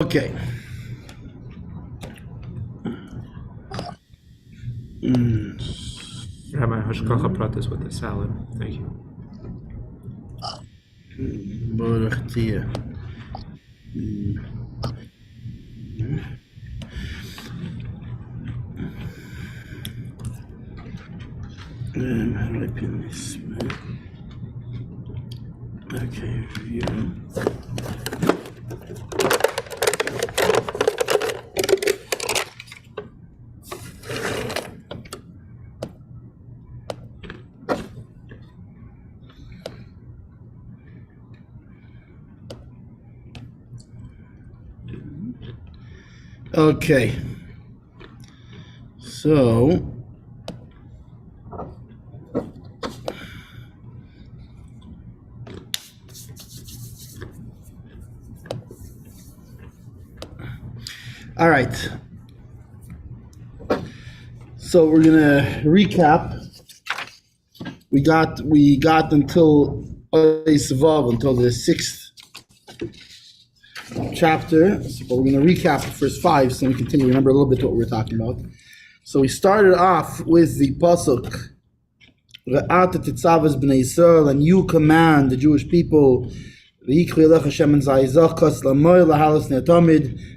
Okay. Rabbi, hashkacha pratis with the salad. Thank you. Baruch Tia. How do I pin this? Okay, review. Okay, so all right. So we're gonna recap. We got until Tetzaveh, until the 6th chapter. So we're gonna recap the first 5, so we continue. Remember a little bit what we were talking about. So we started off with the pasuk Veata Tetzaveh b'nei Yisrael, and you command the Jewish people,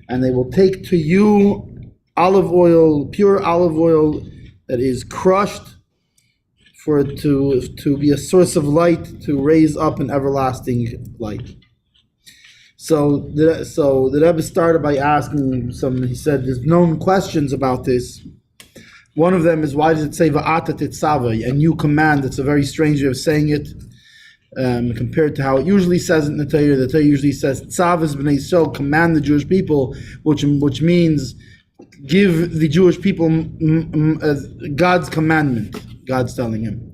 and they will take to you olive oil, pure olive oil that is crushed, for it to be a source of light, to raise up an everlasting light. So the Rebbe started by asking some. He said there's known questions about this. One of them is, why does it say Veata Tetzaveh, and you command? It's a very strange way of saying it, compared to how it usually says it in the Torah. The Torah usually says Tetzaveh b'nei Yisrael, command the Jewish people, which means give the Jewish people God's commandment. God's telling him.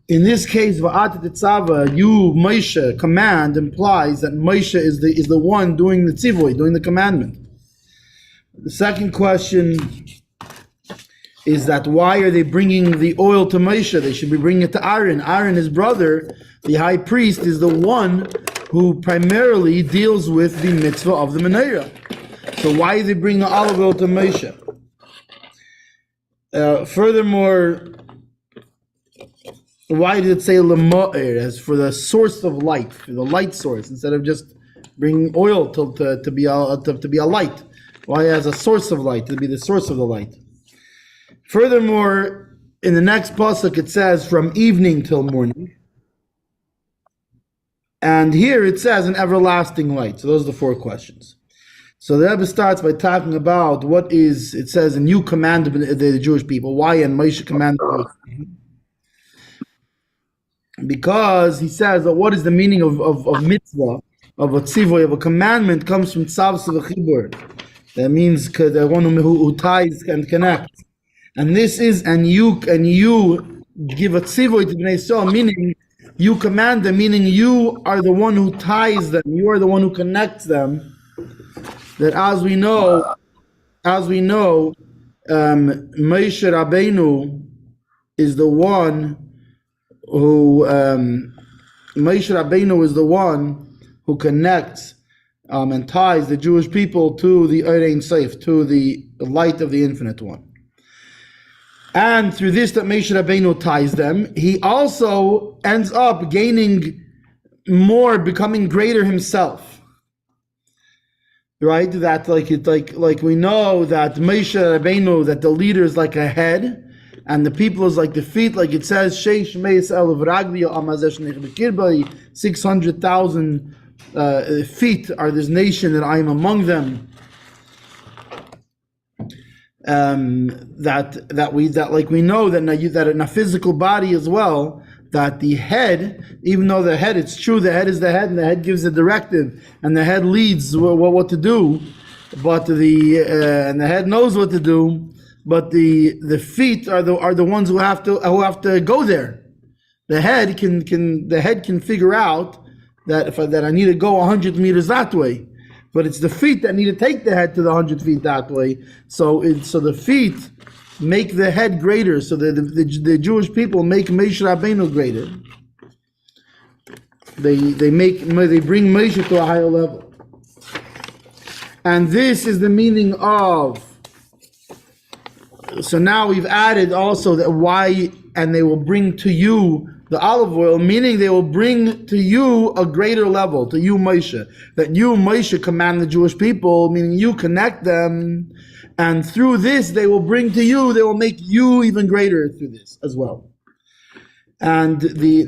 In this case, Veata Tetzaveh, you Moshe command, implies that Moshe is the one doing the tzivui, doing the commandment. The second question is that why are they bringing the oil to Moshe? They should be bringing it to Aaron. Aaron, his brother, the high priest, is the one who primarily deals with the mitzvah of the menorah. So why are they bringing the olive oil to Moshe? Furthermore, why did it say Lema'ir, as for the source of light, for the light source, instead of just bringing oil to be a light? Why as a source of light, to be the source of the light? Furthermore, in the next pasuk it says from evening till morning, and here it says an everlasting light. So those are the 4 questions. So the Rebbe starts by talking about what is, it says, and you command the Jewish people. Why and Moshe commanded the Jewish people? Because he says that what is the meaning of mitzvah, of a tzivui, of a commandment, comes from tzav s'v'chibur. That means the one who ties and connects. And this is, and you give a tzivui to Bnei Yisrael, meaning you command them, meaning you are the one who ties them, you are the one who connects them. That as we know, Moshe Rabbeinu is the one who connects and ties the Jewish people to the Ein Sof, to the light of the Infinite One. And through this that Moshe Rabbeinu ties them, he also ends up gaining more, becoming greater himself. Right? That like we know that Moshe Rabbeinu, that the leader is like a head, and the people is like the feet, like it says, 600,000 feet are this nation, that I am among them. That we know that in a physical body as well, that the head, even though the head, it's true, the head is the head, and the head gives a directive, and the head leads what to do, but and the head knows what to do, but the feet are the ones who have to go there. The head can figure out that I need to go 100 meters that way, but it's the feet that need to take the head to the 100 feet that way. So the feet make the head greater. So the Jewish people make Moshe Rabbeinu greater. They bring Moshe to a higher level. And this is the meaning of. So now we've added also that why, and they will bring to you the olive oil, meaning they will bring to you a greater level, to you Moshe, that you Moshe command the Jewish people, meaning you connect them, and through this they will bring to you, they will make you even greater through this as well. And the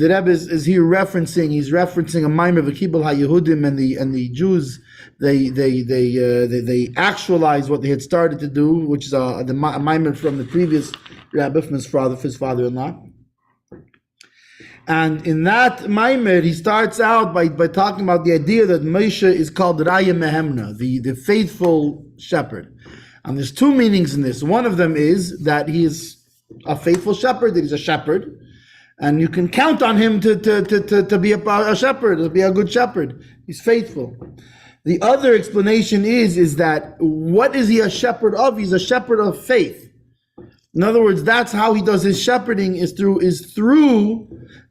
Rebbe is here referencing, he's referencing a Maamar of Kibbul HaYehudim, and the Jews, they actualize what they had started to do, which is the Maamar from the previous Rebbe, from his father-in-law. And in that Maamar, he starts out by talking about the idea that Moshe is called Raya Mehemna, the faithful shepherd. And there's two meanings in this. One of them is that he is a faithful shepherd, that he's a shepherd, and you can count on him to be a shepherd, to be a good shepherd. He's faithful. The other explanation is that what is he a shepherd of? He's a shepherd of faith. In other words, that's how he does his shepherding, is through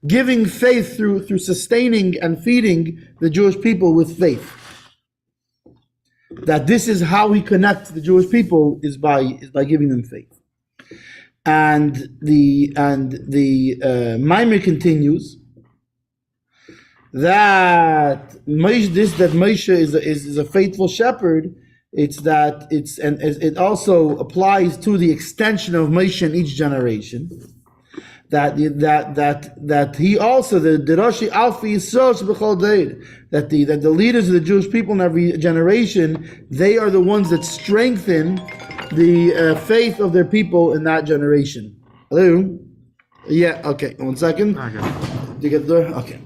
giving faith, through sustaining and feeding the Jewish people with faith. That this is how he connects the Jewish people, is by giving them faith. And the Maamar continues that Moshe is a faithful shepherd. It also applies to the extension of Moshe in each generation. That he also the Roshi Alfi Yisrael B'chol Deir, that the leaders of the Jewish people in every generation, they are the ones that strengthen the faith of their people in that generation. Hello? Yeah, okay. 1 second. Okay. Did you get there? Okay.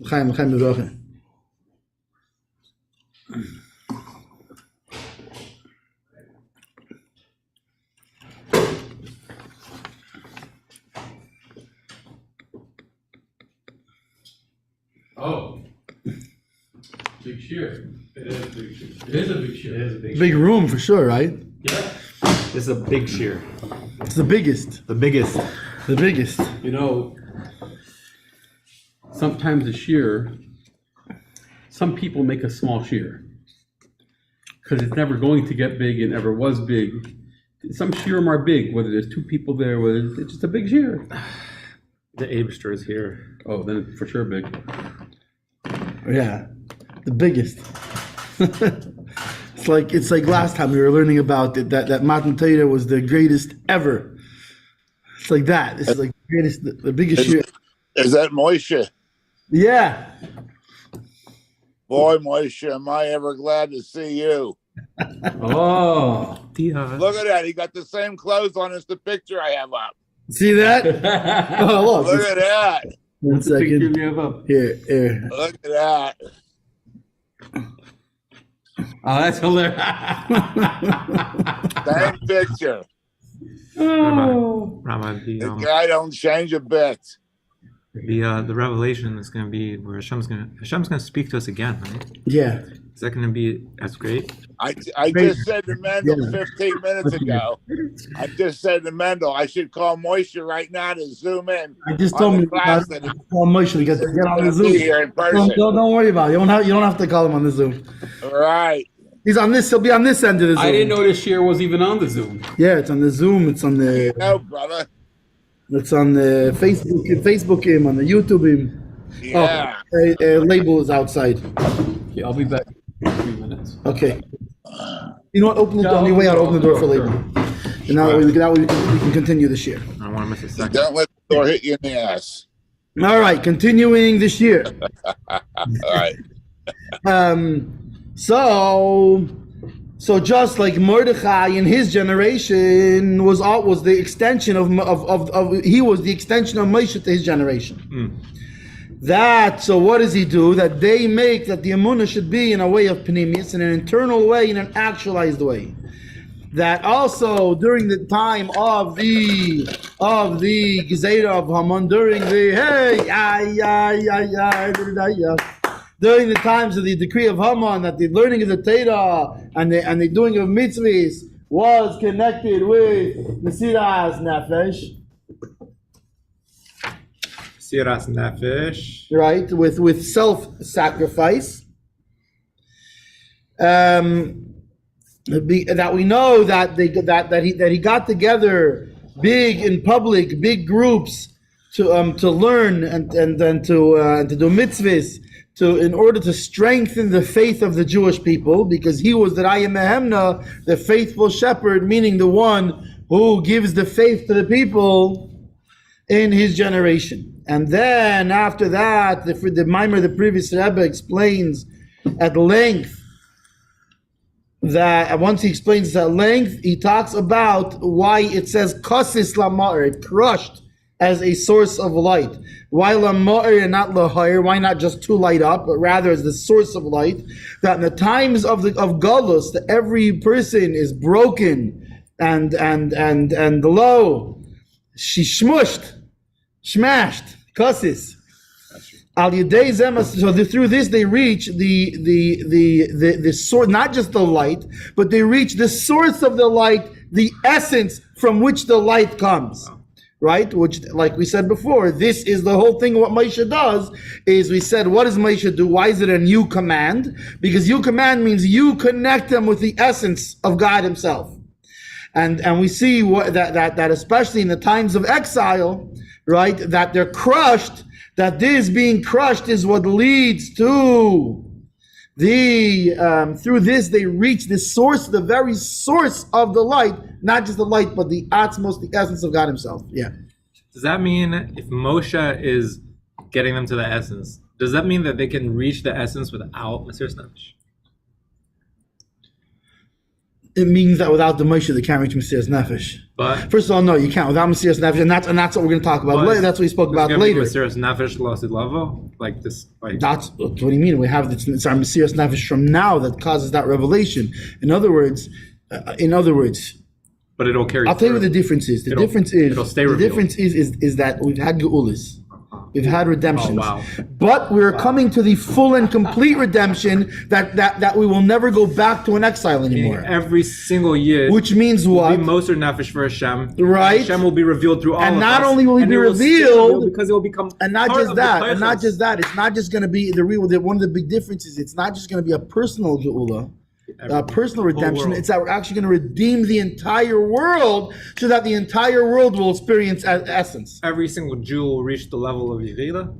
Chaim Mizrahi. Oh, big shear. It is a big shear. It is a big shear. It is a big Big room for sure, right? Yeah. This is a big shear. It's the biggest. The biggest. The biggest. You know, sometimes a shear, some people make a small shear because it's never going to get big and never was big. Some shearim are big, whether there's two people there, whether it's just a big shear. The Abster is here. Oh, then it's for sure big. Yeah, the biggest. It's like last time we were learning about it, that Matan Torah was the greatest ever. It's like that. This is like the greatest, the biggest year. Is that Moshe? Yeah. Boy, Moshe, am I ever glad to see you. Oh, Look at that. He got the same clothes on as the picture I have up. See that? Oh, look. Look at that. 1 second. you have up. Look at that. Oh, that's hilarious. Same picture. Rabbi, The guy don't change a bit. the revelation is going to be where Hashem's going to speak to us again, right? Yeah. Is that going to be as great? I just said to Mendel 15 minutes ago, I should call Moshe right now to zoom in. I just told me class to that call Moshe to get on the he's Zoom. here in person. Don't worry about it. You don't have to call him on the Zoom. All right. He's on this. He'll be on this end of the Zoom. I didn't know this shear was even on the Zoom. Yeah, it's on the Zoom. It's on the. No, brother. It's on the Facebook him, on the YouTube him. Yeah. Oh, label is outside. Okay, I'll be back in 3 minutes. Okay. You know what? Open the door. On your way out, open the door for label. And now we can continue this year. I don't want to miss a second. Don't let the door hit you in the ass. All right, continuing this year. All right. So just like Mordechai in his generation was the extension of he was the extension of Moshe to his generation. So what does he do? That they make that the Emunah should be in a way of Pnimius, in an internal way, in an actualized way. That also during the time of the Gezeira of Haman, during the during the times of the decree of Haman, that the learning of the Torah and the doing of mitzvahs was connected with Mesiras Nefesh. Siras nefesh. right? With self-sacrifice. That we know that he got together big in public, big groups to learn and to do mitzvahs in order to strengthen the faith of the Jewish people, because he was the Raya Mehemna, the faithful shepherd, meaning the one who gives the faith to the people in his generation. And then after that, the Maamar, the previous Rebbe, explains at length that once he explains this at length, he talks about why it says kasis lama'ir, it crushed as a source of light. Why lama'ir and not lahayr? Why not just to light up, but rather as the source of light? That in the times of galus, that every person is broken and low. She smashed, kasis. Al Yedei Zemas, so through this they reach the source, not just the light, but they reach the source of the light, the essence from which the light comes, right? Which, like we said before, this is the whole thing. What Moshe does is, we said, what does Moshe do? Why is it a new command? Because new command means you connect them with the essence of God Himself, and we see that especially in the times of exile, right? That they're crushed. That this being crushed is what leads to through this they reach the source, the very source of the light, not just the light, but the atzmos, the essence of God Himself. Yeah. Does that mean if Moshe is getting them to the essence, does that mean that they can reach the essence without Mesiras Nefesh? It means that without the Moshe, they can't reach Mesiras Nefesh. But first of all, no, you can't without Mesiras Nefesh, and that's what we're going to talk about later. That's what we spoke about later. Mesiras Nefesh Lasid Lavo, like this. That's what do you mean? We have it's our Mesiras Nefesh from now that causes that revelation. In other words. But it'll carry. I'll tell you what the difference is. The difference is that we've had geulas. We've had redemptions. Oh, wow. But we're coming to the full and complete redemption that we will never go back to an exile anymore. Every single year. Which means what? Will be Moser Nefesh for Hashem. Right. Hashem will be revealed through all of us. And not only will He be revealed, because it will become and not just that, it's not just going to be one of the big differences. It's not just going to be a personal geula, personal redemption. It's that we're actually going to redeem the entire world, so that the entire world will experience essence. Every single Jew will reach the level of Yechida.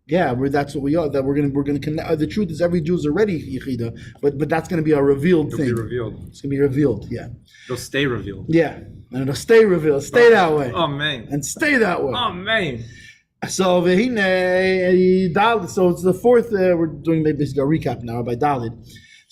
Yeah, that's what we are. That we're going to connect. The truth is, every Jew is already Yechida, but that's going to be a revealed thing. It'll be revealed. It's going to be revealed. Yeah. It'll stay revealed. Yeah, and it'll stay revealed. Stay that way. Oh man. And stay that way. Oh man. So so it's the fourth. We're doing basically a recap now by Dalit.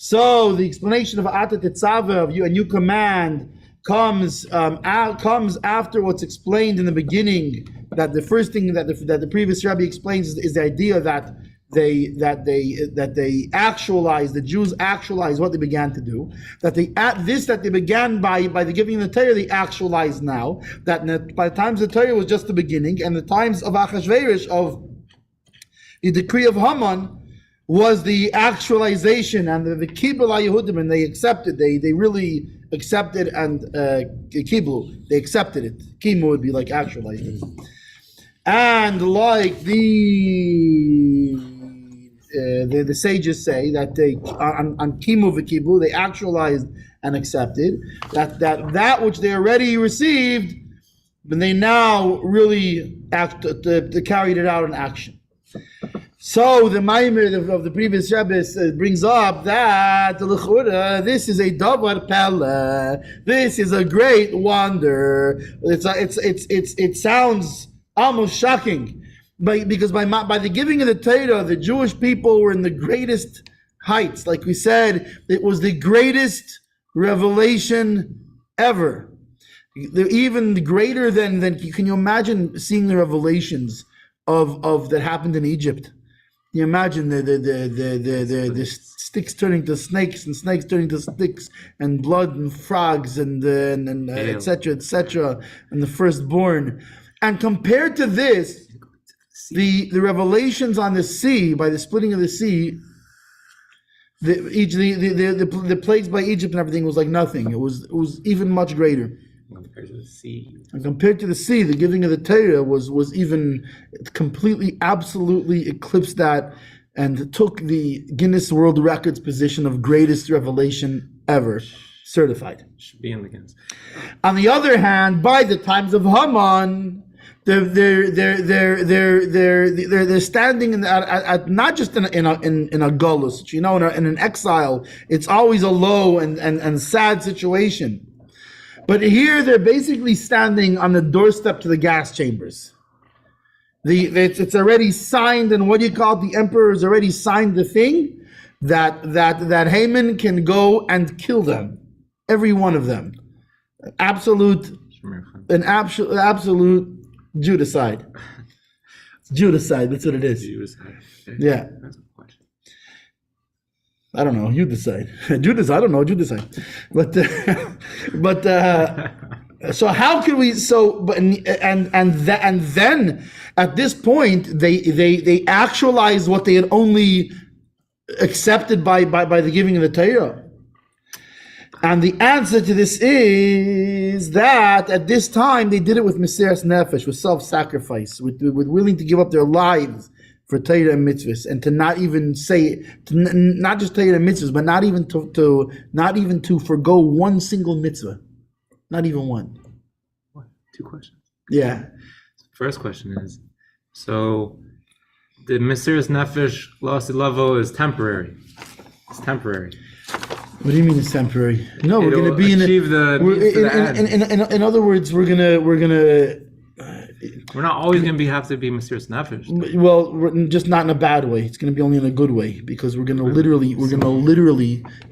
So the explanation of Veata Tetzaveh, of you, a new command, comes after what's explained in the beginning. That the first thing that the previous Rabbi explains is the idea that they actualize, the Jews actualize what they began to do. That they began by the giving of the Torah, they actualize now. That by the times the Torah was just the beginning, and the times of Achashverosh, of the decree of Haman, was the actualization, and the Kibbul HaYehudim, and they accepted, they really accepted, and Kibbul, they accepted it. Kimu would be like actualized it. And like the sages say, that they, on Kimu v'Kibbul, they actualized and accepted, that which they already received, but they now really carried it out in action. So the Maamar of the previous Rebbe brings up that this is a davar pella. This is a great wonder. It sounds almost shocking, because by the giving of the Torah, the Jewish people were in the greatest heights. Like we said, it was the greatest revelation ever. Even greater than can you imagine seeing the revelations of that happened in Egypt? You imagine the sticks turning to snakes, and snakes turning to sticks, and blood and frogs, and etc., and the firstborn. And compared to this, the revelations on the sea, by the splitting of the sea, the plagues by Egypt and everything was like nothing. It was even much greater. Compared to the sea. And compared to the sea, the giving of the Torah was even completely, absolutely eclipsed that, and took the Guinness World Records position of greatest revelation ever, certified. Should be in the Guinness. On the other hand, by the times of Haman, they're standing at not just in a gullus, in an exile. It's always a low and sad situation. But here they're basically standing on the doorstep to the gas chambers. It's already signed, and what do you call it? The emperor has already signed the thing that Haman can go and kill them, every one of them. An absolute Judicide. Judicide, that's what it is. Yeah. I don't know. You decide. Judas, I don't know. You decide. But so how can we? So but and then at this point they actualize what they had only accepted by the giving of the Torah. And the answer to this is that at this time they did it with Mesiras Nefesh, with self-sacrifice, with willing to give up their lives for Torah and mitzvahs, and to not even say, not just Torah and mitzvahs, but not even to forgo one single mitzvah, not even one. What? 2 questions. Yeah. First question is, so the Mesiras Nefesh La'aseh Lavo is temporary. It's temporary. What do you mean it's temporary? No, we're going to be in other words, we're not always going to have to be Mesiras Nefesh. Well, just not in a bad way. It's going to be only in a good way, because we're going to literally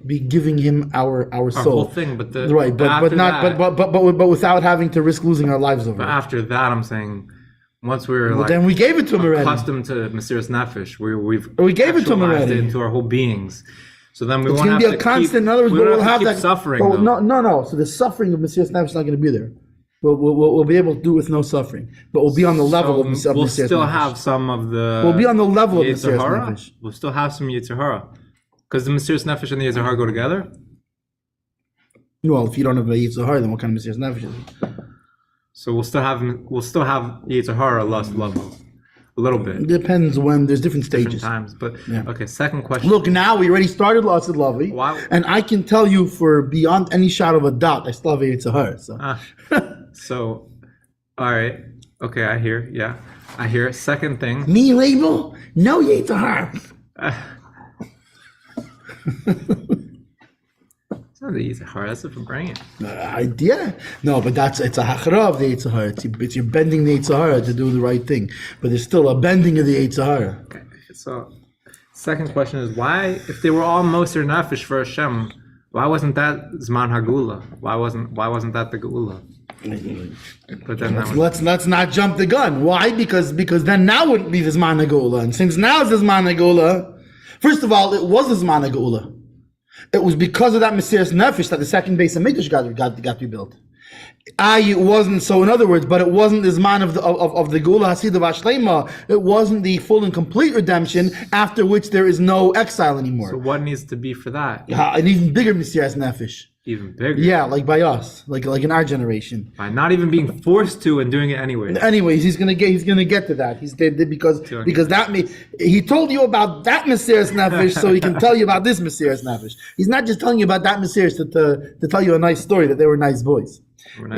be giving him our soul. Our whole thing, but without having to risk losing our lives over. But after that, I'm saying, once we're then we gave it to him already. Accustomed to Mesiras Nefesh, we gave it to him already. It into our whole beings. So then we it's won't going to be a constant. In other words, we'll have that suffering. Oh, no. So the suffering of Mesiras Nefesh is not going to be there. We'll be able to do it with no suffering, but we'll be on the level of Mesiras Nefesh. We'll still have some of the. We'll be on the level of Mesiras Nefesh. We'll still have some Yetzer Hara, because the Mesiras Nefesh and the Yetzer Hara go together. Well, if you don't have a Yetzer Hara, then what kind of Mesiras Nefesh is it? So we'll still have Yetzer Hara lust level. A little bit. It depends when. There's different stages. Different times, but yeah. Okay. Second question. Look, now we already started La'aseh Lavi, and I can tell you for beyond any shadow of a doubt, I still have Yetzer Hara. So, all right. Okay, I hear. Yeah, I hear. Second thing. Me label? No Yetzer Hara. It's not the Yetzer Hara. That's a brain. Yeah. No, but it's a hachara of the Yetzer Hara. It's you're bending the Yetzer Hara to do the right thing, but there's still a bending of the Yetzer Hara. Okay. So, second question is, why, if they were all Moser Nefesh for Hashem, why wasn't that Zman Hagula? Why wasn't that the Geula? But then let's not jump the gun. Why? Because then now wouldn't be the Zman Hagula, and since now it's the Zman Hagula, first of all, it was the Zman Hagula. It was because of that Mesiras Nefesh that the second base of Mikdash got rebuilt. It wasn't so. In other words, but it wasn't the Zman of the Geula Hasidah Vashlema. It wasn't the full and complete redemption, after which there is no exile anymore. So what needs to be for that? An even bigger Mesiras Nefesh. Even bigger. Yeah, like by us, like in our generation. By not even being forced to and doing it anyway. Anyways, he's gonna get to that. He's because that he told you about that Mesiras Nefesh, so he can tell you about this Mesiras Nefesh. He's not just telling you about that Mesiras to tell you a nice story that they were nice boys.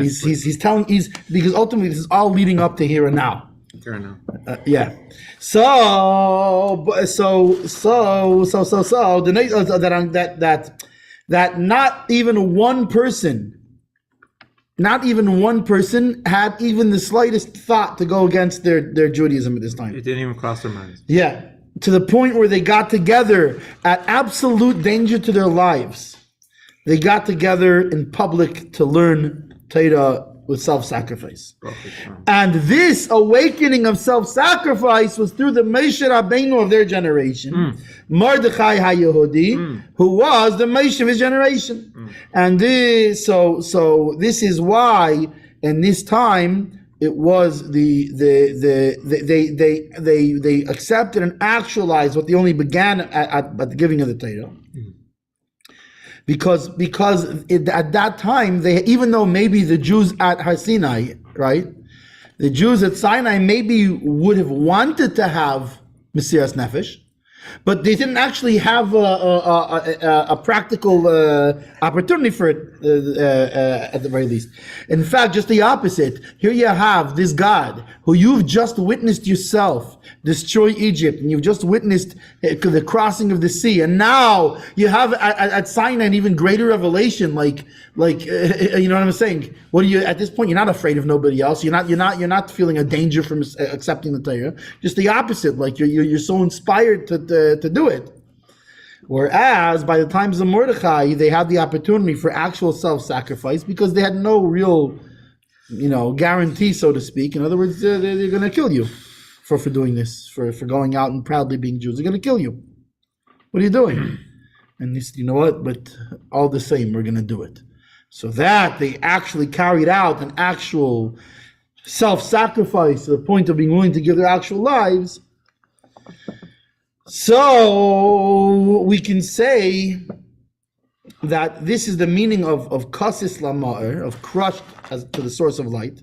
He's telling because ultimately this is all leading up to here and now. Here and now. Yeah. So that not even one person had even the slightest thought to go against their Judaism at this time. It didn't even cross their minds. Yeah, to the point where they got together at absolute danger to their lives. They got together in public to learn Torah with self-sacrifice. And this awakening of self-sacrifice was through the Moshe Rabbeinu of their generation, Mordechai HaYehudi, who was the Moshe of his generation. And this is why in this time it was they accepted and actualized what they only began at the giving of the Torah. because at that time, even though maybe the Jews at Har Sinai, right, the Jews at Sinai maybe would have wanted to have Mesiras Nefesh, but they didn't actually have a practical opportunity for it at the very least. In fact, just the opposite. Here you have this God who you've just witnessed yourself destroy Egypt, and you've just witnessed the crossing of the sea, and now you have at Sinai an even greater revelation. Like you know what I'm saying? What are you at this point? You're not afraid of nobody else. You're not feeling a danger from accepting the Torah. Just the opposite. Like you're so inspired to do it. Whereas by the times of Mordechai, they had the opportunity for actual self-sacrifice because they had no real, guarantee, so to speak. In other words, they're going to kill you for doing this, for going out and proudly being Jews. They're going to kill you. What are you doing? And they said, you know what? But all the same, we're going to do it. So that they actually carried out an actual self-sacrifice to the point of being willing to give their actual lives. So we can say that this is the meaning of kasis lama'er, of crushed as to the source of light,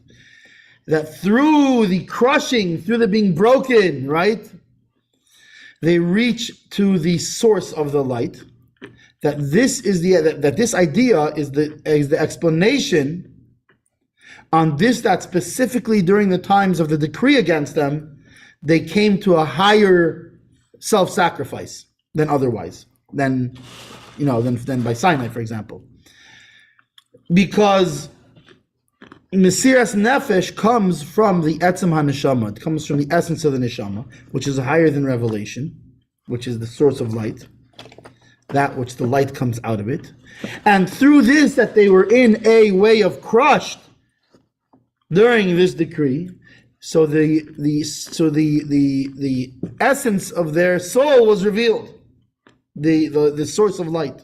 that through the crushing, through the being broken, right, they reach to the source of the light. That this is that this idea is the explanation on this, that specifically during the times of the decree against them, they came to a higher self-sacrifice than otherwise, than by Sinai, for example. Because Mesiras Nefesh comes from the Etzem HaNeshama. It comes from the essence of the Neshama, which is higher than revelation, which is the source of light, that which the light comes out of it. And through this, that they were in a way of crushed during this decree, so the essence of their soul was revealed, the source of light.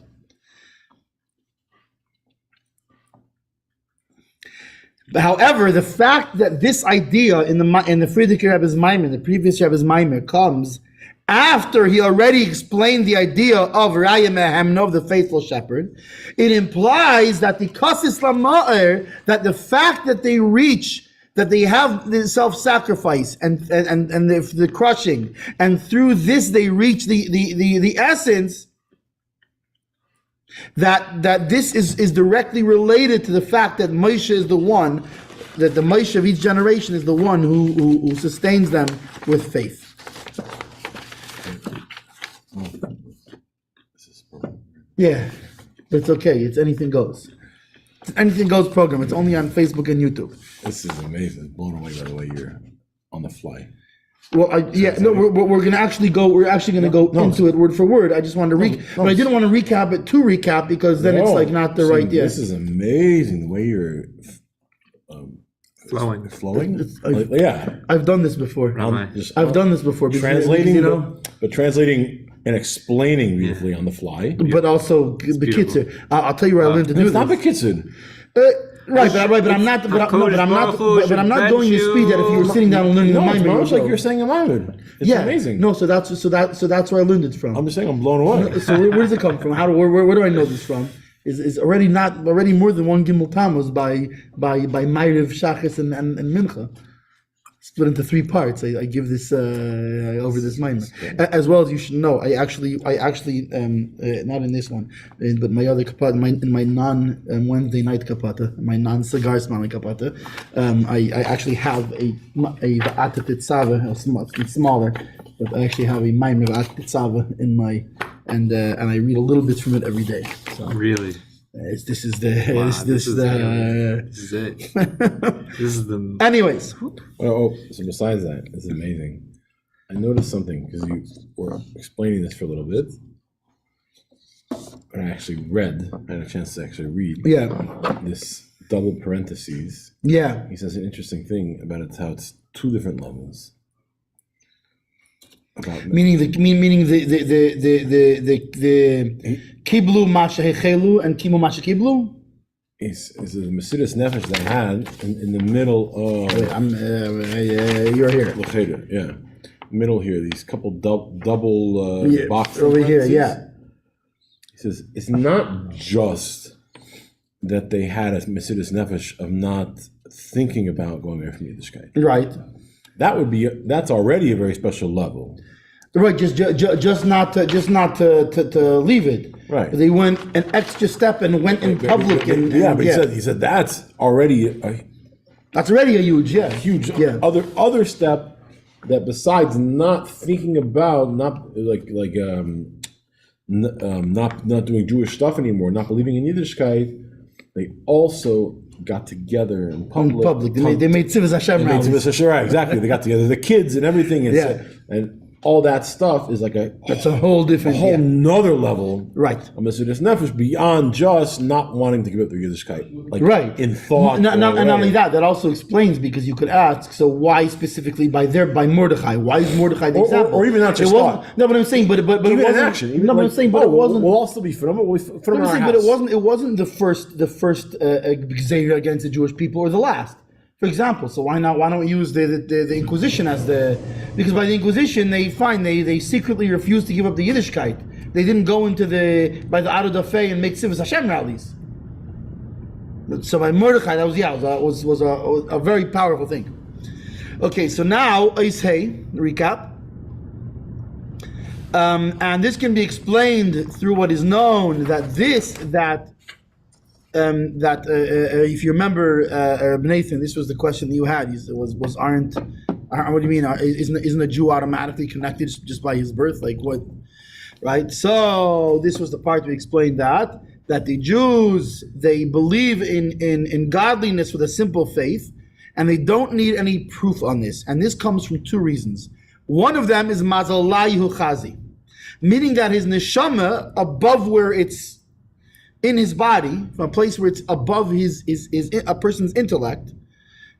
However, the fact that this idea in the Friedrich Rebbe's Maamar, the previous Rebbe's Maamar, comes after he already explained the idea of Raya Mehemno, of the faithful shepherd, it implies that the kasis lama'er, that the fact that they reach, that they have the self-sacrifice and the crushing, and through this they reach the essence, that this is directly related to the fact that Moshe is the one, that the Moshe of each generation is the one who sustains them with faith. Yeah, but it's okay. It's anything goes. It's anything goes program. It's only on Facebook and YouTube. This is amazing. Blown away by the way you're on the fly. Well, we're going to actually go. We're actually going to go into it word for word. I just wanted to but I didn't want to recap it to recap because then it's like not the right. This is amazing the way you're flowing. Yeah, I've done this before. I've done this before. Translating, but translating and explaining beautifully on the fly. But also bekitzer. I'll tell you where I learned to do this. It's not bekitzer. Right, but I'm not going the speed that if you were sitting down and learning the Maamar. It's like you're saying a Maamar. It's amazing. No, so that's where I learned it from. I'm just saying I'm blown away. So where does it come from? Where do I know this from? Is already more than one Gimel Tammuz by Ma'ariv, Shachis, and Mincha. Split into three parts. I give this over this Maamar. As well as you should know, I actually not in this one, but my other kapata, in my non Wednesday night kapata, my non cigar smelling kapata, I actually have a Veata Tetzaveh, smaller, but I actually have a Maamar Veata Tetzaveh in my, and I read a little bit from it every day. So. Really. This is the. Anyways. So besides that, it's amazing. I noticed something because you were explaining this for a little bit, and I actually had a chance to actually read. Yeah. This double parentheses. Yeah. He says an interesting thing about it, how it's two different levels. Meaning the kiblu masha hechelu and kimu masha kiblu. It's the Mesiras Nefesh that I had in the middle of. You're here. Yeah, middle here. These couple double boxes over here. Yeah. He says it's not just that they had a Mesidas Nefesh of not thinking about going away from Yiddishkeit. Right. That's already a very special level. Right, just not to leave it. Right. They went an extra step and went in public. He said that's already that's already a huge other step that besides not thinking about not doing Jewish stuff anymore, not believing in Yiddishkeit, they also got together in public. They made Tzivas Hashem rallies. Right, exactly. They got together, the kids and everything, and all that stuff is like that's a whole different, nother level, right? Of Mesidas Nefesh beyond just not wanting to give up the Yiddishkeit, like right in thought. Not only that also explains, because you could ask, so why specifically by Mordechai? Why is Mordechai the example? Or even not just thought. No, but I'm saying, but even it wasn't. action. But I'm saying, but it wasn't. We'll all still be from our house. But it wasn't the first Xavier against the Jewish people, or the last. For example, so why don't use the Inquisition as because by the Inquisition they secretly refused to give up the Yiddishkeit. They didn't go into by the Aro Dafei and make Tzivas Hashem rallies. So by Mordechai, that was a very powerful thing. Okay, so now Eishei, recap. And this can be explained through what is known that if you remember, Nathan, this was the question that you had. What do you mean? Isn't a Jew automatically connected just by his birth? Like what? Right. So this was the part we explained that the Jews, they believe in godliness with a simple faith, and they don't need any proof on this. And this comes from two reasons. One of them is mazalayu chazi, meaning that his neshama, above where it's in his body, from a place where it's above his a person's intellect,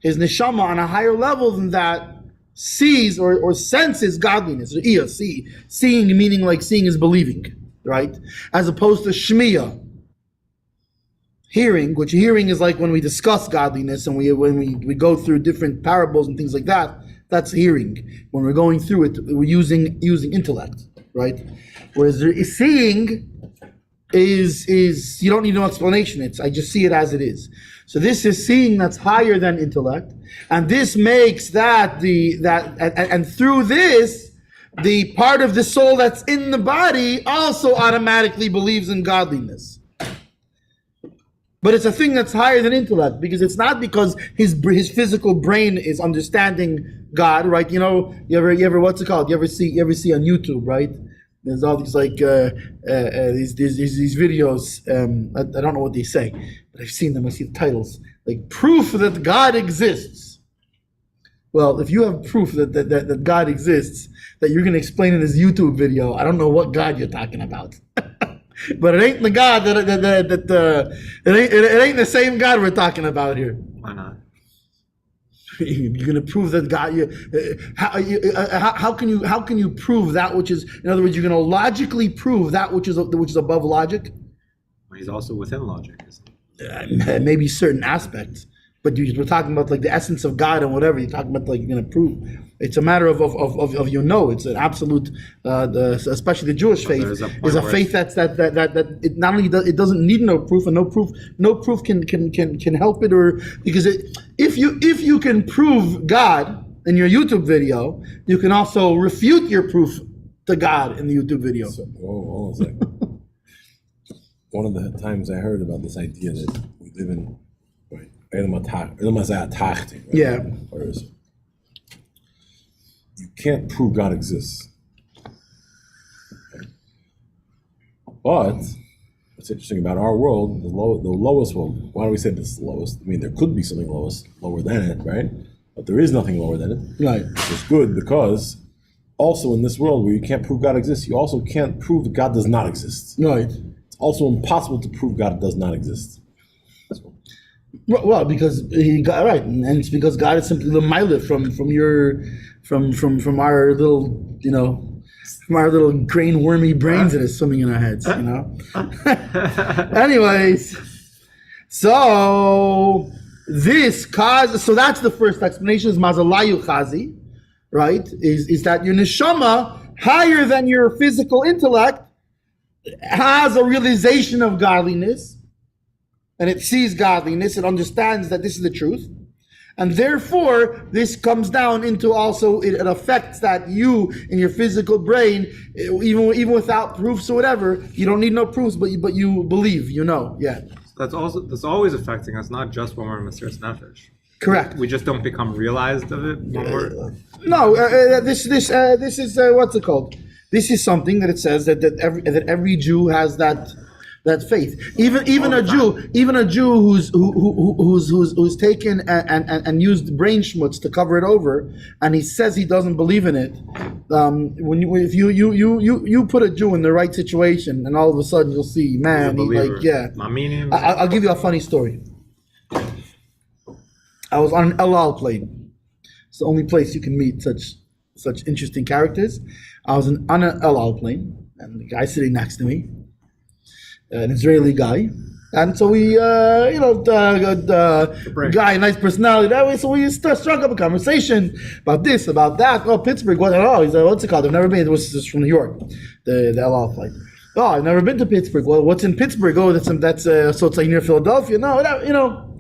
his neshama on a higher level than that sees or senses godliness. Seeing meaning like seeing is believing, right? As opposed to shmiya, hearing, which hearing is like when we discuss godliness and when we go through different parables and things like that. That's hearing. When we're going through it, we're using intellect, right? Whereas seeing is you don't need no explanation. I just see it as it is. So this is seeing that's higher than intellect, and this makes and through this, the part of the soul that's in the body also automatically believes in godliness. But it's a thing that's higher than intellect, because it's not because his physical brain is understanding God, right? You know, you ever what's it called? You ever see on YouTube, right? There's all these like these videos. I don't know what they say, but I've seen them. I see the titles, like proof that God exists. Well, if you have proof that God exists, that you're going to explain in this YouTube video, I don't know what God you're talking about. But it ain't the God it ain't the same God we're talking about here. Why not? You're going to prove that God. How can you prove that which is? In other words, you're going to logically prove that which is above logic. Well, he's also within logic, isn't he? Maybe certain aspects, but we're talking about like the essence of God and whatever. You're talking about like you're going to prove. It's a matter of It's an absolute, especially the Jewish faith is a faith that it not only it doesn't need no proof, and no proof can help it, or because if you can prove God in your YouTube video, you can also refute your proof to God in the YouTube video. So, hold on a second. One of the times I heard about this idea that we live in, right? Yeah. Or is it? You can't prove God exists. Okay. But what's interesting about our world, the lowest world, why do we say this is the lowest? I mean, there could be something lower than it, right? But there is nothing lower than it. Right. It's good because also in this world where you can't prove God exists, you also can't prove that God does not exist. Right. It's also impossible to prove God does not exist. Well, because right, and it's because God is simply the milah from our little, from our little grain wormy brains that is swimming in our heads, Anyways, so that's the first explanation is mazalayu chazi, right? Is that your neshama higher than your physical intellect has a realization of godliness, and it sees godliness, it understands that this is the truth, and therefore this comes down into also it affects that you in your physical brain, even without proofs or whatever. You don't need no proofs, but you believe, yeah. That's always affecting us, not just when we're in Mesiras Nefesh. Correct. We just don't become realized of it when we're. No, this is what's it called? This is something that it says that every Jew has that faith. Even a Jew who's taken and used brain schmutz to cover it over, and he says he doesn't believe in it. If you put a Jew in the right situation, and all of a sudden you'll see, man, I'll give you a funny story. I was on an El Al plane. It's the only place you can meet such interesting characters. I was on an El Al plane, and the guy sitting next to me, an Israeli guy, and so we, guy, nice personality. That way, so we struck up a conversation about this, about that. Oh, Pittsburgh. He's like, what's it called? I've never been. It was just from New York, the El Al flight. Oh, I've never been to Pittsburgh. Well, what's in Pittsburgh? Oh, that's so it's like near Philadelphia. No,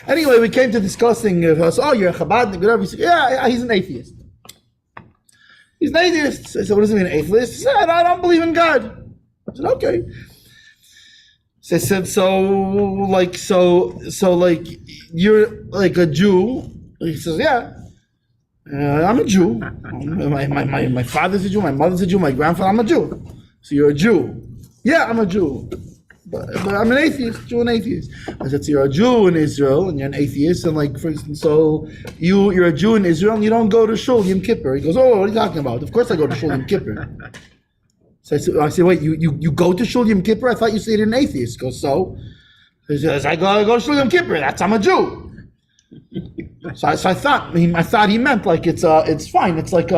Anyway, we came to discussing. You're a Chabadnik, whatever. He said, yeah, he's an atheist. He's an atheist. I said, what does it mean, atheist? He said, I don't believe in God. I said, okay. So I said, so you're like a Jew. He says, yeah, I'm a Jew. My father's a Jew. My mother's a Jew. My grandfather. I'm a Jew. So you're a Jew. Yeah, I'm a Jew. But I'm an atheist, Jew and atheist. I said, so you're a Jew in Israel and you're an atheist, and like, for instance, so you're a Jew in Israel and you don't go to Shul Yom Kippur. He goes, oh, what are you talking about? Of course I go to Shul Yom Kippur. So I said, wait, you go to Shul Yom Kippur? I thought you said you're an atheist. He goes, so? He says, I go to Shul Yom Kippur. I'm a Jew. So I thought he meant like it's fine. It's like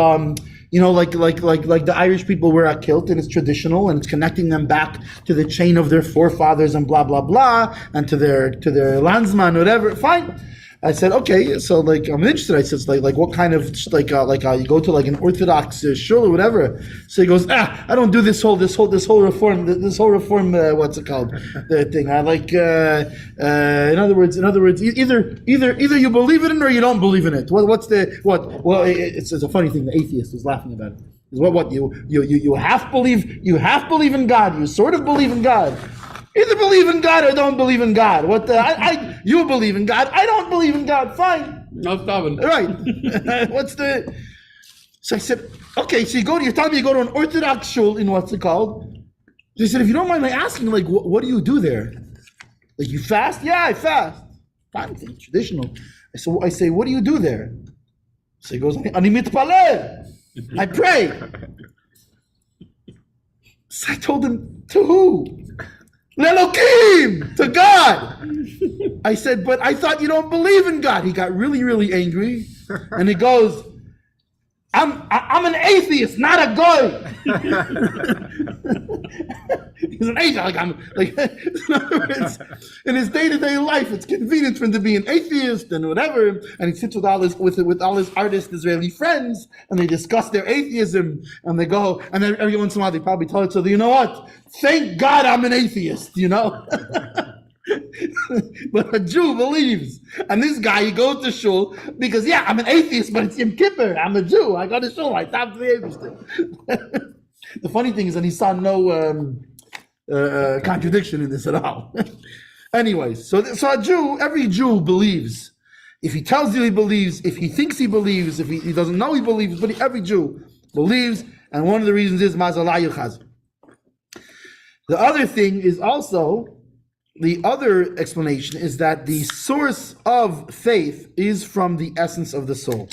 like the Irish people wear a kilt and it's traditional and it's connecting them back to the chain of their forefathers and blah blah blah and to their landsman, whatever. Fine. I said, okay, so like I'm interested. I said, like what kind of you go to like an Orthodox shul or whatever. So he goes, I don't do this whole reform what's it called, the thing. I like in other words, either you believe in it or you don't believe in it. Well, it's a funny thing. The atheist was laughing about it. Is what you half believe in God. You sort of believe in God. Either believe in God or don't believe in God. You believe in God. I don't believe in God. Fine. No stopping. Right. So I said, okay, so you're telling me you go to an Orthodox shul in what's it called? He said, if you don't mind my asking, like, what do you do there? Like, you fast? Yeah, I fast. Fine, it's traditional. I say, what do you do there? So he goes, Ani mitpalel. I pray. So I told him, to who? Lelokim, to God. I said, but I thought you don't believe in God. He got really, really angry, and he goes, I'm an atheist, not a goy. He's an atheist. In other words, in his day-to-day life, it's convenient for him to be an atheist and whatever. And he sits with all his artist Israeli friends, and they discuss their atheism, and they go, and then every once in a while they probably tell each other, you know what? Thank God I'm an atheist, But a Jew believes. And this guy, he goes to shul because, I'm an atheist, but it's Yom Kippur. I'm a Jew. I go to shul. I talk to the atheist. The funny thing is that he saw no contradiction in this at all. Anyways, so every Jew believes. If he tells you he believes, if he thinks he believes, if he doesn't know he believes, but every Jew believes. And one of the reasons is Mazalai Yuchaz. The other thing is also, the other explanation is that the source of faith is from the essence of the soul,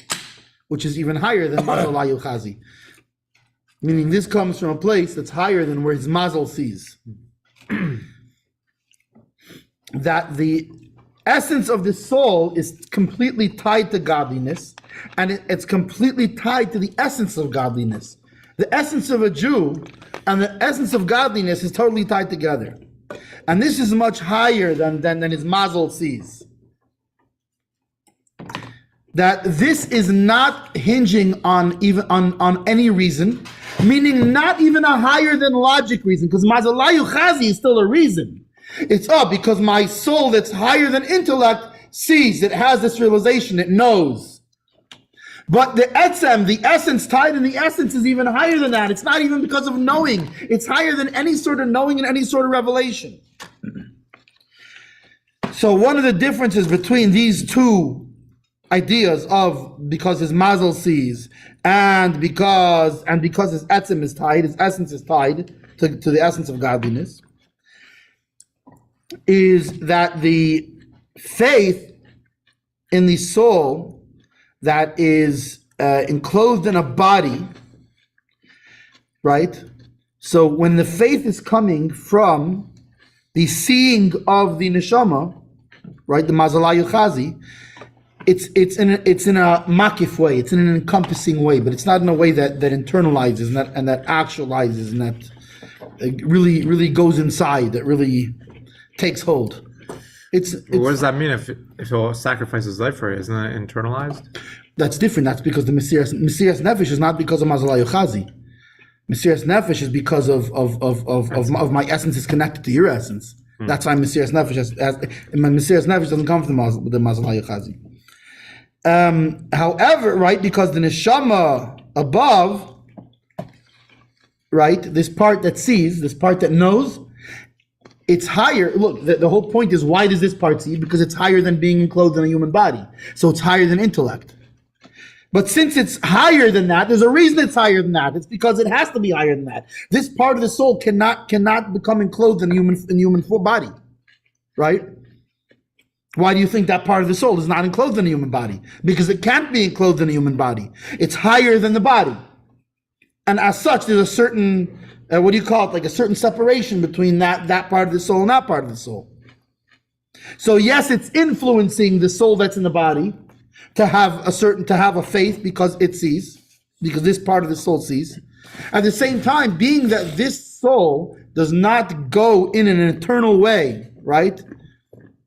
which is even higher than Mazal Yuchazi. Meaning this comes from a place that's higher than where his Mazal sees. That the essence of the soul is completely tied to godliness, and it's completely tied to the essence of godliness. The essence of a Jew and the essence of godliness is totally tied together. And this is much higher than his mazel sees. that this is not hinging on even on any reason, meaning not even a higher than logic reason, because Mazalayu Chazi is still a reason. It's because my soul that's higher than intellect sees, it has this realization, it knows. But the etzem, the essence tied in the essence, is even higher than that. It's not even because of knowing. It's higher than any sort of knowing and any sort of revelation. So one of the differences between these two ideas of because his mazel sees and because his etzem is tied, his essence is tied to the essence of godliness, is that the faith in the soul that is enclosed in a body, right? So when the faith is coming from the seeing of the neshama, right, the mazalayu chazi, it's in a makif way, it's in an encompassing way, but it's not in a way that internalizes and that actualizes and that really goes inside, that really takes hold. It's what does that mean if he'll sacrifice his life for it? Isn't that internalized? That's different. That's because the Mesiras Nefesh is not because of Mazalayu Chazi. Mesiras Nefesh is because of my essence is connected to your essence. That's why Mesiras Nefesh Mesiras Nefesh doesn't come from the Mazalayu Chazi. However, right, because the neshama above, right, this part that sees, this part that knows, it's higher. Look, the whole point is, why does this part see? Because it's higher than being enclosed in a human body. So it's higher than intellect. But since it's higher than that, there's a reason it's higher than that. It's because it has to be higher than that. This part of the soul cannot become enclosed in human full body, right? Why do you think that part of the soul is not enclosed in a human body? Because it can't be enclosed in a human body. It's higher than the body. And as such, there's a certain, what do you call it? Like a certain separation between that part of the soul and that part of the soul. So yes, it's influencing the soul that's in the body to have a faith because it sees, because this part of the soul sees. At the same time, being that this soul does not go in an eternal way, right?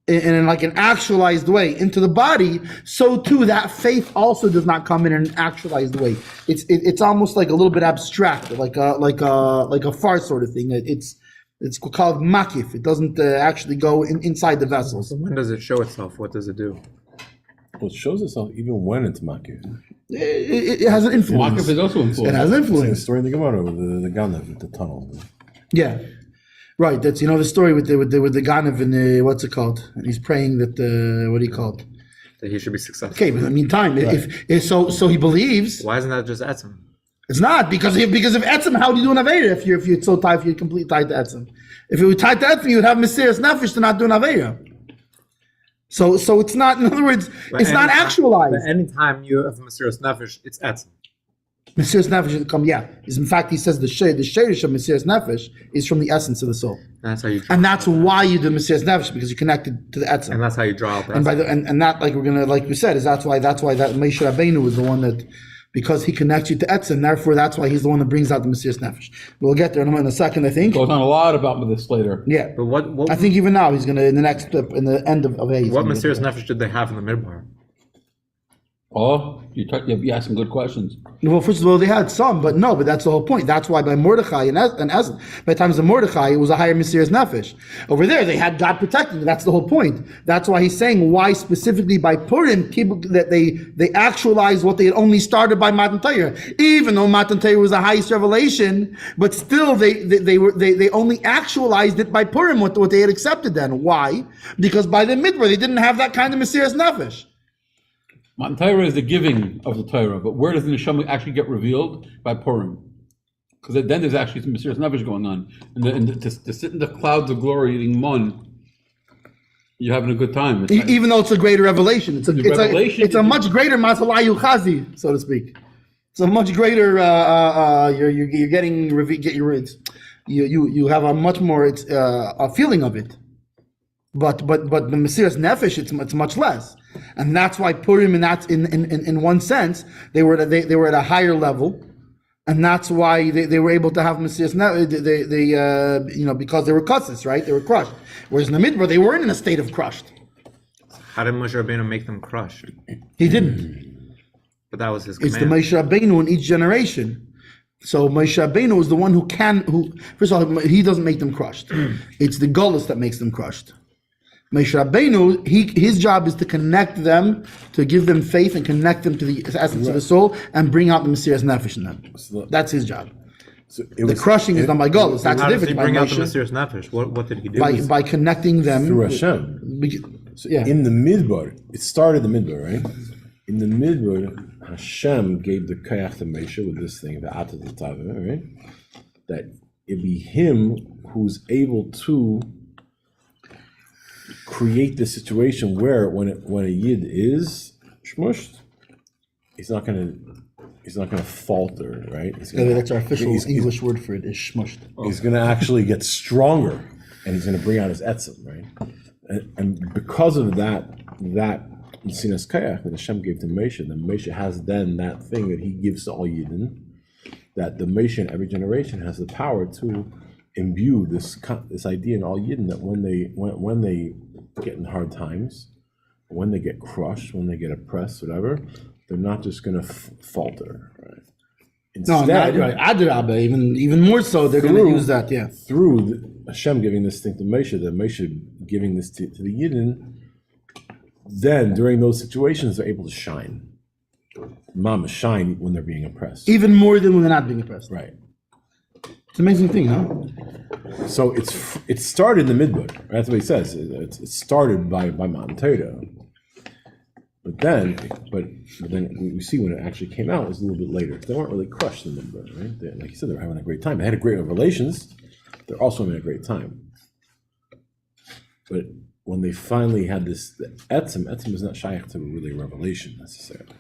In like an actualized way into the body, so too that faith also does not come in an actualized way. It's almost like a little bit abstract, like a farce sort of thing. It's called makif. It doesn't actually go inside the vessels. So when does it show itself? What does it do? Well, it shows itself even when it's makir. It has an influence. Makif is also influence. It has The influence. story in the Gemara with the Ganav, with the tunnel. Yeah. Right, that's the story with the Ganav and the what's it called? He's praying that what do you call it? That he should be successful. Okay, but in the meantime, if so he believes. Why isn't that just etzem? It's not because of etzem. How do you do an avera if you're so tied, if you're completely tied to etzem? If you were tied to etzem, you would have Mesiras Nefesh to not do an avera. So it's not. In other words, it's not actualized. But anytime you have Mesiras Nefesh, it's etzem. Mesiras Nefesh should come. Yeah, in fact, he says the shayrish of Mesiras Nefesh is from the essence of the soul. That's how you. And that's why you do Mesiras Nefesh, because you're connected to the etzem. And that's how you draw out. And by and that, like we said, is that's why that Moshe Rabbeinu was the one that, because he connects you to etzem, therefore that's why he's the one that brings out the Mesiras Nefesh. We'll get there in a second, I think. Goes on a lot about this later. Yeah, but what I think even now he's gonna in the end of A. What Mesiras Nefesh did they have in the midbar? Oh, you asked some good questions. Well, first of all, they had some, but that's the whole point. That's why by Mordechai and by times of Mordechai, it was a higher Mesiras Nefesh. Over there, they had God protecting them. That's the whole point. That's why he's saying why specifically by Purim, people that they actualized what they had only started by Matan Torah. Even though Matan Torah was the highest revelation, but still they only actualized it by Purim, what they had accepted then. Why? Because by the Midbar, they didn't have that kind of Mesiras Nefesh. Matan Torah is the giving of the Torah, but where does the neshama actually get revealed? By Purim. Because then there's actually some Mesiras Nefesh going on. And to sit in the clouds of glory eating mun, you're having a good time. Even though it's a greater revelation. It's a much greater Masalayu Chazi, so to speak. It's a much greater, you're getting, you have a much more, a feeling of it. But the Mesiras Nefesh, it's much less. And that's why Purim, and that's in one sense, they were at a higher level, and that's why they were able to have Mesiras Nefesh. Because they were cusses, right? They were crushed. Whereas in the Midbar, they weren't in a state of crushed. How did Moshe Rabbeinu make them crush? He didn't. But that was his It's command. the Moshe Rabbeinu in each generation. So Moshe Rabbeinu is the one who first of all, he doesn't make them crushed. It's the Golus that makes them crushed. Moshe Rabbeinu, his job is to connect them, to give them faith and connect them to the essence of the soul and bring out the Mesiras Nefesh in them. That's his job. So The crushing is done by Golus. That's How the does he difference. bring by out the Moshe, Mesiras Nefesh? What did he do? by connecting them through Hashem. So, yeah. In the Midbar, it started the Midbar, right? In the Midbar, Hashem gave the Kayach to Moshe with this thing, Veata Tetzaveh, right? That it be him who's able to create the situation where when a Yid is shmushed, he's not gonna falter, right? That's our official English word for it, is shmushed. He's gonna actually get stronger, and he's gonna bring out his etzem, right? And because of that Mesiras Kayach that Hashem gave to Moshe, then Moshe has then that thing that he gives to all Yidden, that the Moshe in every generation has the power to imbue this idea in all Yidden that when they get in hard times, when they get crushed, when they get oppressed, whatever, they're not just going to falter. Right? Instead, Right. Adrabah, even more so, they're going to use that. Yeah. Through Hashem giving this thing to Moshe, the Moshe giving this to the Yidden, then during those situations they're able to shine. Mama shine when they're being oppressed. Even more than when they're not being oppressed. Right. It's an amazing thing, huh? So it started in the Midbar. Right? That's what he says. It started by Matan Torah. But then we see when it actually came out, it was a little bit later. They weren't really crushed in the Midbar, right? Like you said, they were having a great time. They had a great revelations. They're also having a great time. But when they finally had the etzem is not shaykh to really a revelation necessarily.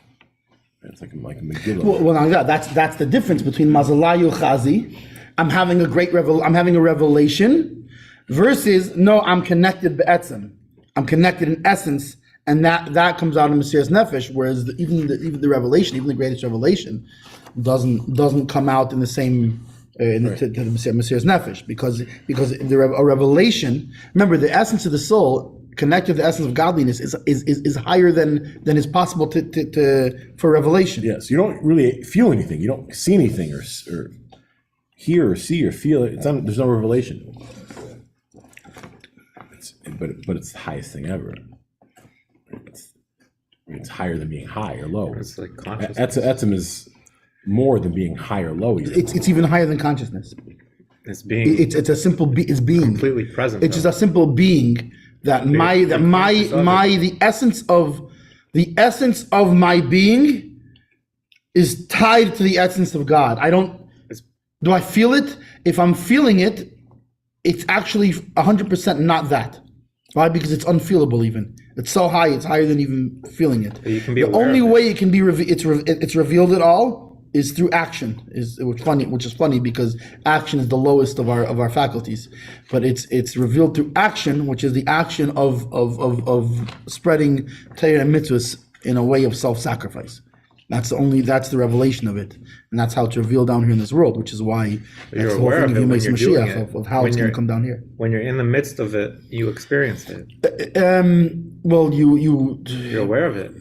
It's like a Megillah. Well, now that's the difference between Mazalayu Chazi, I'm having a revelation, versus no, I'm connected be'etzem. I'm connected in essence, and that comes out in Mesiras Nefesh. Whereas even the revelation, even the greatest revelation, doesn't come out in the same. To the Mesiras Nefesh, because a revelation. Remember, the essence of the soul, connected to the essence of godliness, is higher than is possible for revelation. Yes, you don't really feel anything. You don't see anything or hear or see or feel it. There's no revelation. But it's the highest thing ever. It's higher than being high or low. It's like consciousness. Etzem is more than being high or low. It's even higher than consciousness. It's being. It's a simple. It's being completely present. It's just a simple being that the essence of my being is tied to the essence of God. Do I feel it? If I'm feeling it, it's actually 100% not that. Why? Because it's unfeelable even. It's so high, it's higher than even feeling it. You can be the aware only of it. way it can be it's revealed at all is through action. Which is funny because action is the lowest of our faculties, but it's revealed through action, which is the action of spreading Torah and mitzvahs in a way of self-sacrifice. That's the revelation of it, and that's how it's revealed down here in this world, which is why You're that's the whole aware thing of it when Yemei you're doing Mashiach, it. of how When it's going you're- to come down here. When you're in the midst of it, you experience it. Well, You're aware of it.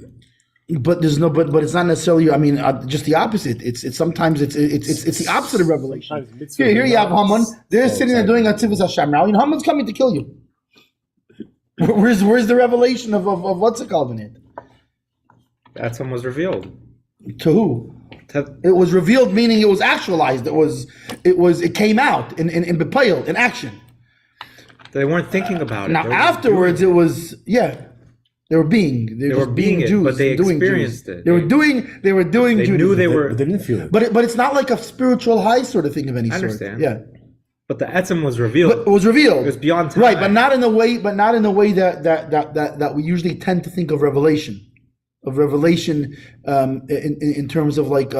but there's no, but it's not necessarily. I mean, just the opposite. It's sometimes it's the opposite of revelation. Here you have Haman. They're sitting there doing a tivus Hashem now. Haman's coming to kill you. Where's the revelation of what's it called in it? That's what was revealed. To who? It was revealed, meaning it was actualized. It came out in Bepayel, in action. They weren't thinking about it. Now They were afterwards, doing it was they were being. They were just being it, Jews, but they doing experienced Jews. it. They were doing They Judaism. knew they were. But they didn't feel it. But it's not like a spiritual high sort of thing of any I sort. understand. Yeah, But the etzem was revealed. but it was revealed. It was beyond time. Right, but not in the way that we usually tend to think of revelation. In terms of like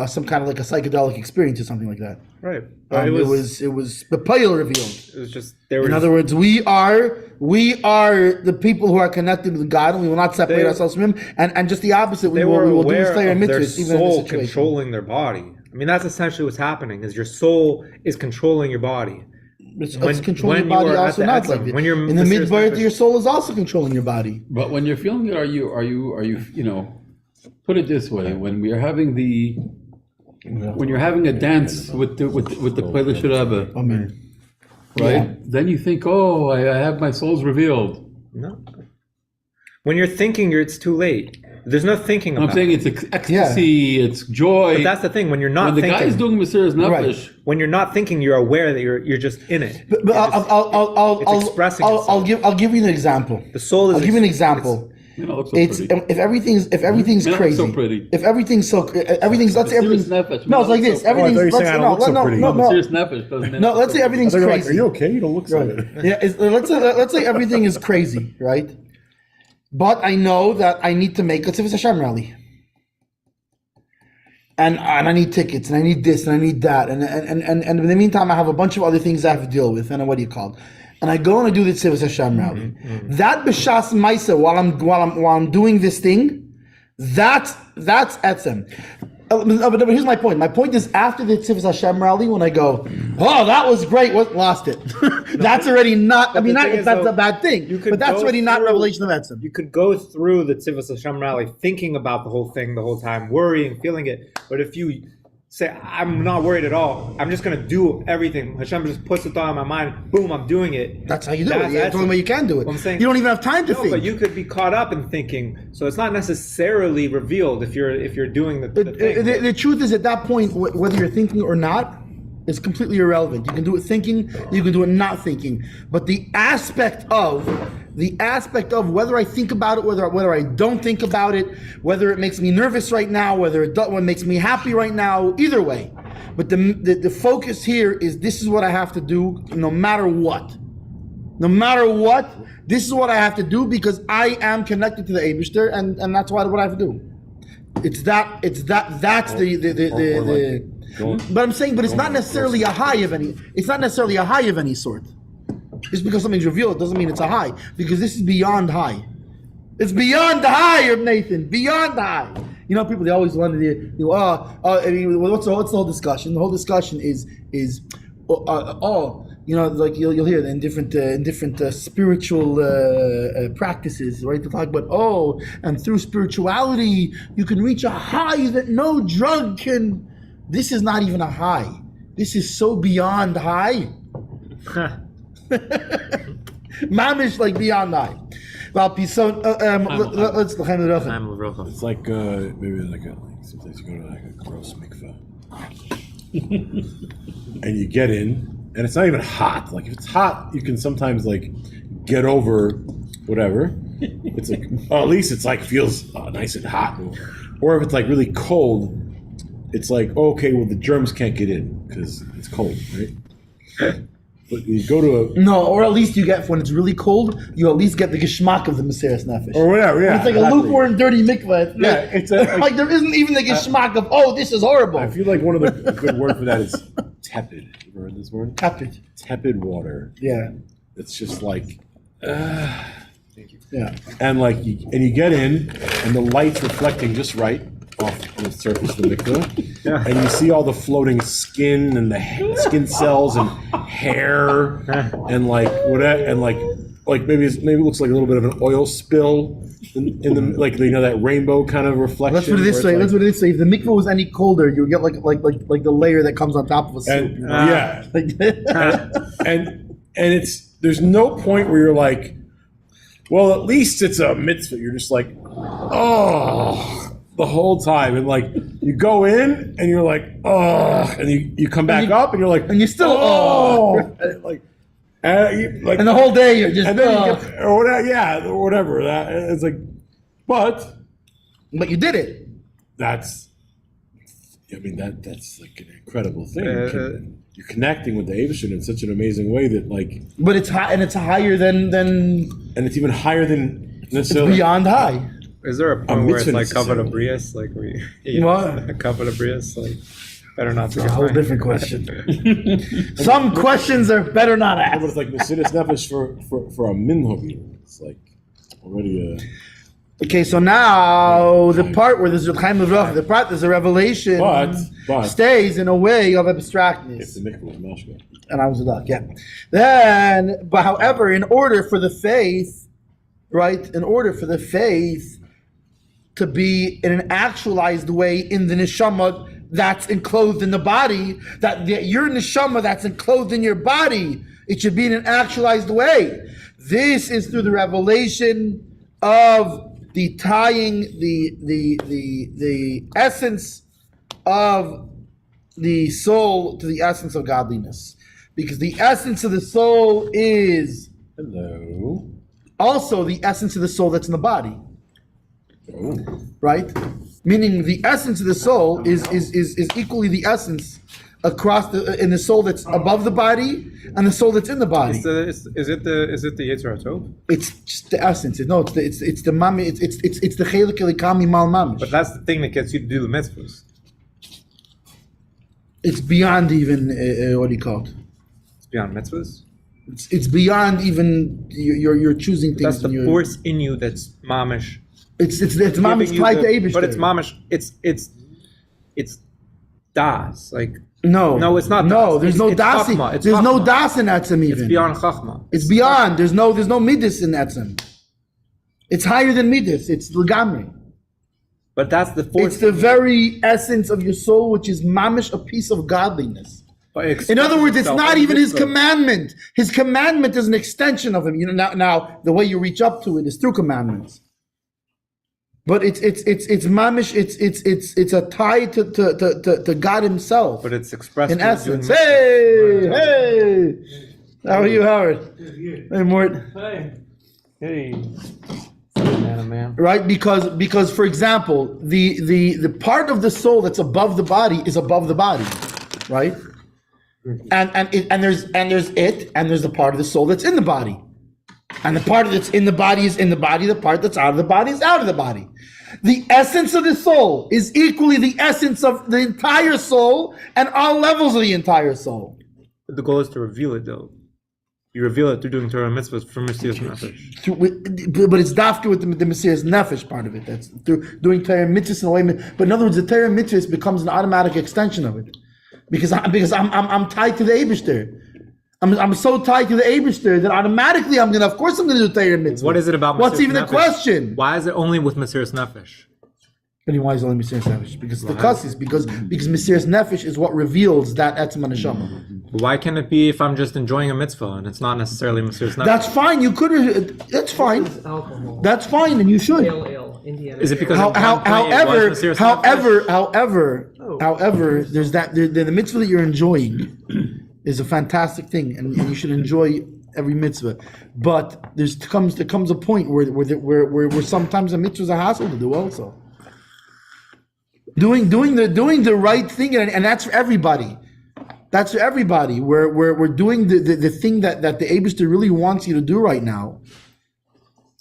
some kind of like a psychedelic experience or something like that. Right. But It was the Payil revealed. It was just they were. In other words, we are the people who are connected with God, and we will not separate ourselves from Him. And just the opposite, we they were will do aware Torah and of their mitzvahs, even in this soul situation. controlling their body. I mean, that's essentially what's happening. Is your soul is controlling your body. It's When- controlling when your you body are at also the not etzem, like it. when you're In the Mesiras midbar, Nefesh. your soul is also controlling your body. But when you're feeling it, are you, put it this way, when we're having when you're having a dance with the Lubavitcher Rebbe, I mean, right? Yeah. Then you think, oh, I have my soul's revealed. No. When you're thinking, it's too late. There's no thinking about I'm saying it. it's ecstasy, it's joy. But that's the thing. When you're not when the thinking, guy is doing Mesiras Nefesh, when you're not thinking, you're aware that you're just in it. but It's expressing I'll itself. give you an example. The soul is. I'll give you an example. you know, looks so It's pretty. if everything's Man, crazy. so pretty. If everything's let's say everything's Mesiras Nefesh, no, it's like man, this. looks so- Everything's Oh, I thought you were saying I don't look so no, pretty. no, no, Mesiras Nefesh doesn't no. Let's say I everything's thought you were like, crazy. are you okay? You don't look so Right. good. Yeah, let's say everything is crazy, right? But I know that I need to make a Tzivos Hashem rally. And I need tickets, and I need this, and I need that, and in the meantime, I have a bunch of other things I have to deal with, and what do you call it? And I go and I do the Tzivos Hashem rally. That b'shas ma'isa while I'm doing this thing, that's etzem. But here's my point. My point is after the Tzivos Hashem rally, when I go, oh, that was great, lost it. That's already not. I mean, the thing is, that's though, a bad thing. you could But that's go already not through- revelation of etzem. You could go through the Tzivos Hashem rally thinking about the whole thing the whole time, worrying, feeling it. But if you say, I'm not worried at all, I'm just going to do everything. Hashem just puts the thought in my mind, boom, I'm doing it. That's how you do That's it. That's the only way you can do it. Well, I'm saying- you don't even have time to No, think. but you could be caught up in thinking, so it's not necessarily revealed if you're doing the thing. The truth is, at that point, whether you're thinking or not, is completely irrelevant. You can do it thinking, you can do it not thinking. But the aspect of whether I think about it, whether I don't think about it, whether it makes me nervous right now, whether it makes me happy right now, either way. But the focus here is this is what I have to do, no matter what. No matter what, this is what I have to do because I am connected to the Eibishter, and that's what I have to do. That's the but I'm saying, but it's not necessarily a high of any. It's not necessarily a high of any sort. Just because something's revealed doesn't mean it's a high. Because this is beyond high. It's beyond the high of Nathan. Beyond the high. You know, people they always wonder, what's the whole discussion? The whole discussion is you know, like you'll hear that in different spiritual practices, right? To talk about and through spirituality you can reach a high that no drug can. This is not even a high. This is so beyond high. Mamish like beyond high. So let's It's like maybe sometimes you go to like a gross mikveh, and you get in, and it's not even hot. Like if it's hot, you can sometimes like get over whatever. It's like at least it's like feels nice and hot. Or if it's like really cold, it's like okay, well the germs can't get in because it's cold, right? But you go to no, or at least you get when it's really cold, you at least get the geschmack of the Mesiras Nefesh. or whatever. Yeah, When it's like a lukewarm, dirty mikveh. It's Like there isn't even the geschmack of this is horrible. I feel like one of the good word for that is tepid. You ever heard this word? Tepid. Tepid water. Yeah. It's just like, Yeah. and like, you get in, and the light's reflecting just right off the surface of the mikveh, and you see all the floating skin and the skin cells and hair, and like whatever, and like maybe it looks like a little bit of an oil spill in the like that rainbow kind of reflection. Let's put it this way. Let's put it this way. If the mikveh was any colder, you would get like the layer that comes on top of a soup. And You know? yeah, and it's there's no point where you're like, well, at least it's a mitzvah. You're just like, the whole time, and like you go in and you're like, and you come back up and you're like, and you're still and like, and the whole day you're just and then you get, or whatever, or whatever. That it's like, but you did it. that's like an incredible thing. You're connecting with the Eibishter in such an amazing way that like, But it's high, and it's higher than and it's even higher than it's necessarily beyond high. Is there a point where it's mitzvah like covered necessarily. brias, like we eat What? covered brias, like better not to A get whole mine. different question. Some questions are better not but asked. it's like Mesiras Nefesh for a minhag. It's like already Okay, so now the part where there's a the part there's a revelation, but stays in a way of if abstractness. the mikvah was mashka. And I was a duck, yeah. Then, but however, in order for the faith, right? In order for the faith to be in an actualized way in the neshama that's enclosed in the body, that your neshama that's enclosed in your body, it should be in an actualized way. This is through the revelation of the tying the essence of the soul to the essence of godliness. Because the essence of the soul is also the essence of the soul that's in the body. Right? Meaning the essence of the soul is equally the essence across in the soul that's above the body and the soul that's in the body. Is it the Yitzhak Tov? It's just the essence. No, it's the mami. It's the chelik elikami mal mamish. But that's the thing that gets you to do the mitzvahs. It's beyond even what do you call it? It's beyond mitzvahs. It's beyond even you're choosing things. That's the force in you that's mamish. It's mamish tied to Eibush. But it's mamish. It's das. Like no, it's not. No, das. there's no das. There's no das in etzem even. It's beyond chachma. It's beyond. There's no midas in etzem. It's higher than midas. It's legamri. But that's the force. It's the very essence of your soul, which is mamish, a piece of godliness. In other words, it's not even his commandment. His commandment is an extension of him. You know, now the way you reach up to it is through commandments. But it's mamish. It's a tie to God Himself. But it's expressed in essence. Hey, how are you, Howard? Hey, Mort. Hey. Man. Right, because for example, the part of the soul that's above the body is above the body, right? And there's the part of the soul that's in the body. And the part that's in the body is in the body, the part that's out of the body is out of the body. The essence of the soul is equally the essence of the entire soul and all levels of the entire soul. The goal is to reveal it, though. You reveal it through doing Torah mitzvahs from Mesiras Nefesh. But it's dafka with the Mesiras Nefesh part of it. That's through doing Torah mitzvahs in a way. But in other words, the Torah mitzvahs becomes an automatic extension of it, because I'm tied to the Eibishter. I'm so tied to the Eibishter that automatically I'm gonna do Torah mitzvah. What is it about? What's Mesiras even the Nefesh? question? Why is it only with Mesiras Nefesh? And why is it only Mesiras Nefesh? Because the cusses, because Mesiras Nefesh is what reveals that etzem neshama. Why can't it be if I'm just enjoying a mitzvah and it's not necessarily Mesiras Nefesh? That's fine. You could. That's fine. That's fine, and you should. Is it because however, there's that the mitzvah that you're enjoying is a fantastic thing, and you should enjoy every mitzvah. But there comes a point where sometimes a mitzvah is a hassle to do also. Doing the right thing, and that's for everybody. That's for everybody. We're doing the thing that the Eibishter really wants you to do right now.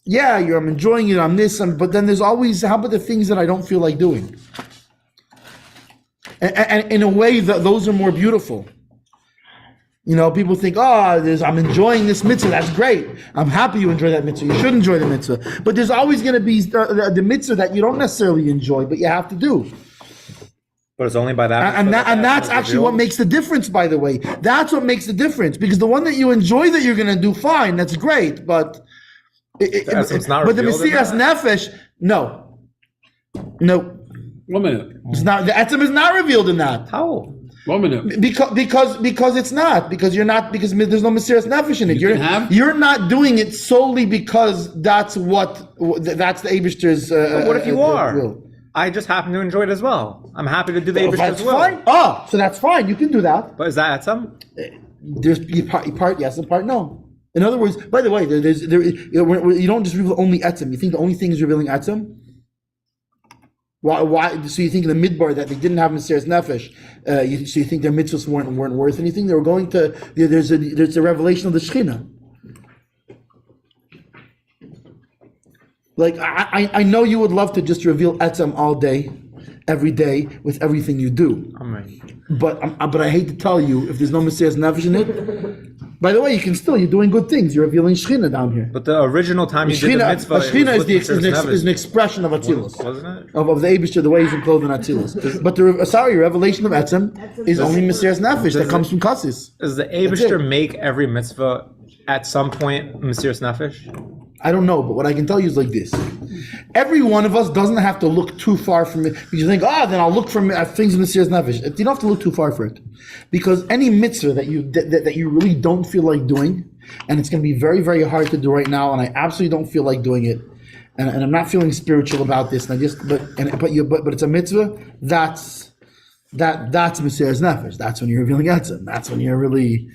Yeah, I'm enjoying it on this, but then there's always, how about the things that I don't feel like doing? And in a way, those are more beautiful. You know, people think, I'm enjoying this mitzvah, that's great. I'm happy you enjoy that mitzvah. You should enjoy the mitzvah. But there's always going to be the mitzvah that you don't necessarily enjoy, but you have to do. But it's only by that. And that's actually what makes the difference, by the way. That's what makes the difference. Because the one that you enjoy that you're going to do, fine, that's great. But the Mesiras Nefesh, no. 1 minute. It's not. The etzem is not revealed in that. How? 1 minute. Because it's not. Because you're not. Because there's no Mesiras Nefesh in it. You're not doing it solely because that's the Eibishter's. What if you are? Will. I just happen to enjoy it as well. I'm happy to do the Eibishter as well. Fine. So that's fine. You can do that. But is that etzem? There's part yes and part no. In other words, by the way, you don't just reveal only etzem. You think the only thing is revealing etzem? Why? So you think in the midbar that they didn't have Mesiras Nefesh? So you think their mitzvahs weren't worth anything? They were going to. There's a revelation of the Shekhinah. Like I know you would love to just reveal etzem all day, every day with everything you do. Amen. But I hate to tell you, if there's no Mesiras Nefesh in it, By the way, you're doing good things. You're revealing Shechina down here. But the original time you did the mitzvah, Shechina it was is an expression of Atzilus. wasn't it? Of the Eibishter, the way he's enclosed in Atzilus. But the revelation of Etzem is only Mesiras Nefesh that comes from Kassis. Does the Eibishter make every mitzvah at some point Mesiras Nefesh? I don't know, but what I can tell you is like this. Every one of us doesn't have to look too far from it. You think, then I'll look at things in the Mesiras Nefesh. You don't have to look too far for it. Because any mitzvah that you really don't feel like doing, and it's going to be very, very hard to do right now, and I absolutely don't feel like doing it, and I'm not feeling spiritual about this, but it's a mitzvah, that's Mesiras Nefesh. That's when you're revealing Etzem. That's when you're really...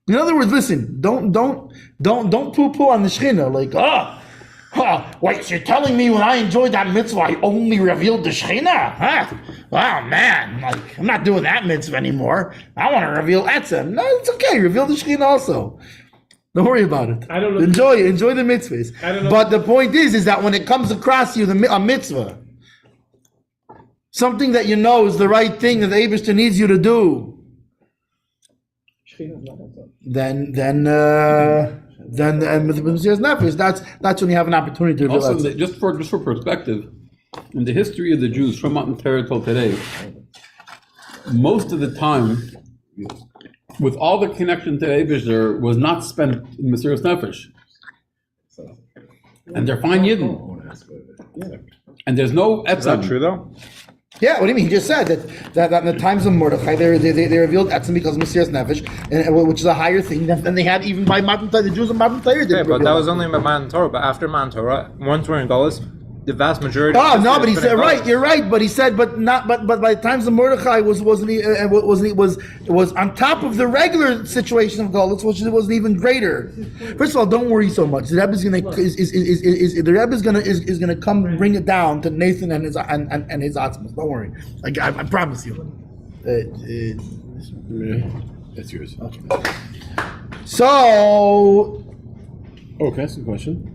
In other words, listen, don't poo-poo on the Shechina, like, wait, you're telling me when I enjoyed that mitzvah, I only revealed the Shechina? Huh? Wow, man, like, I'm not doing that mitzvah anymore. I want to reveal Etzem. No, it's okay, reveal the Shechina also. Don't worry about it. I don't know. Enjoy the mitzvahs. I don't know. But the point is that when it comes across you, a mitzvah, something that you know is the right thing that the Eibishter needs you to do, then with Mesiras Nefesh, that's when you have an opportunity to reveal. Also, just for perspective, in the history of the Jews from Matan Torah till today, most of the time, with all the connection to Eibishter, was not spent in Mesiras Nefesh, and they're fine Yidden, and there's no Etzem. Is that true though? Yeah, what do you mean? He just said that in the times of Mordechai, they revealed Etzem because of Mesiras Nefesh, which is a higher thing than they had even by Matan Torah. The Jews of Matan Torah did. Yeah, but that was only by Matan Torah. But after Matan Torah, once we're in Golos, the vast majority. Oh no, but he said right. You're right, but he said, but by the times of Mordechai was on top of the regular situation of Golos, which was even greater. First of all, don't worry so much. The Rebbe is gonna come and bring it down to Nathan and his Atzmos. Don't worry, I promise you. That's yours. Okay. So. Oh, can I ask you a question?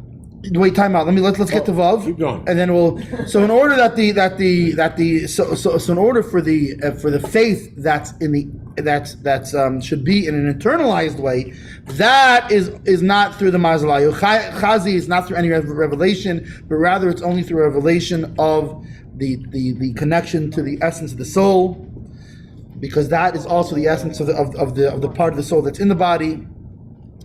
Wait, time out. Let's get to Vav, keep going. And then we'll. So in order in order for the faith that's in the should be in an internalized way, that is not through the Mazalayu Chazi, is not through any revelation, but rather it's only through a revelation of the connection to the essence of the soul, because that is also the essence of the part of the soul that's in the body,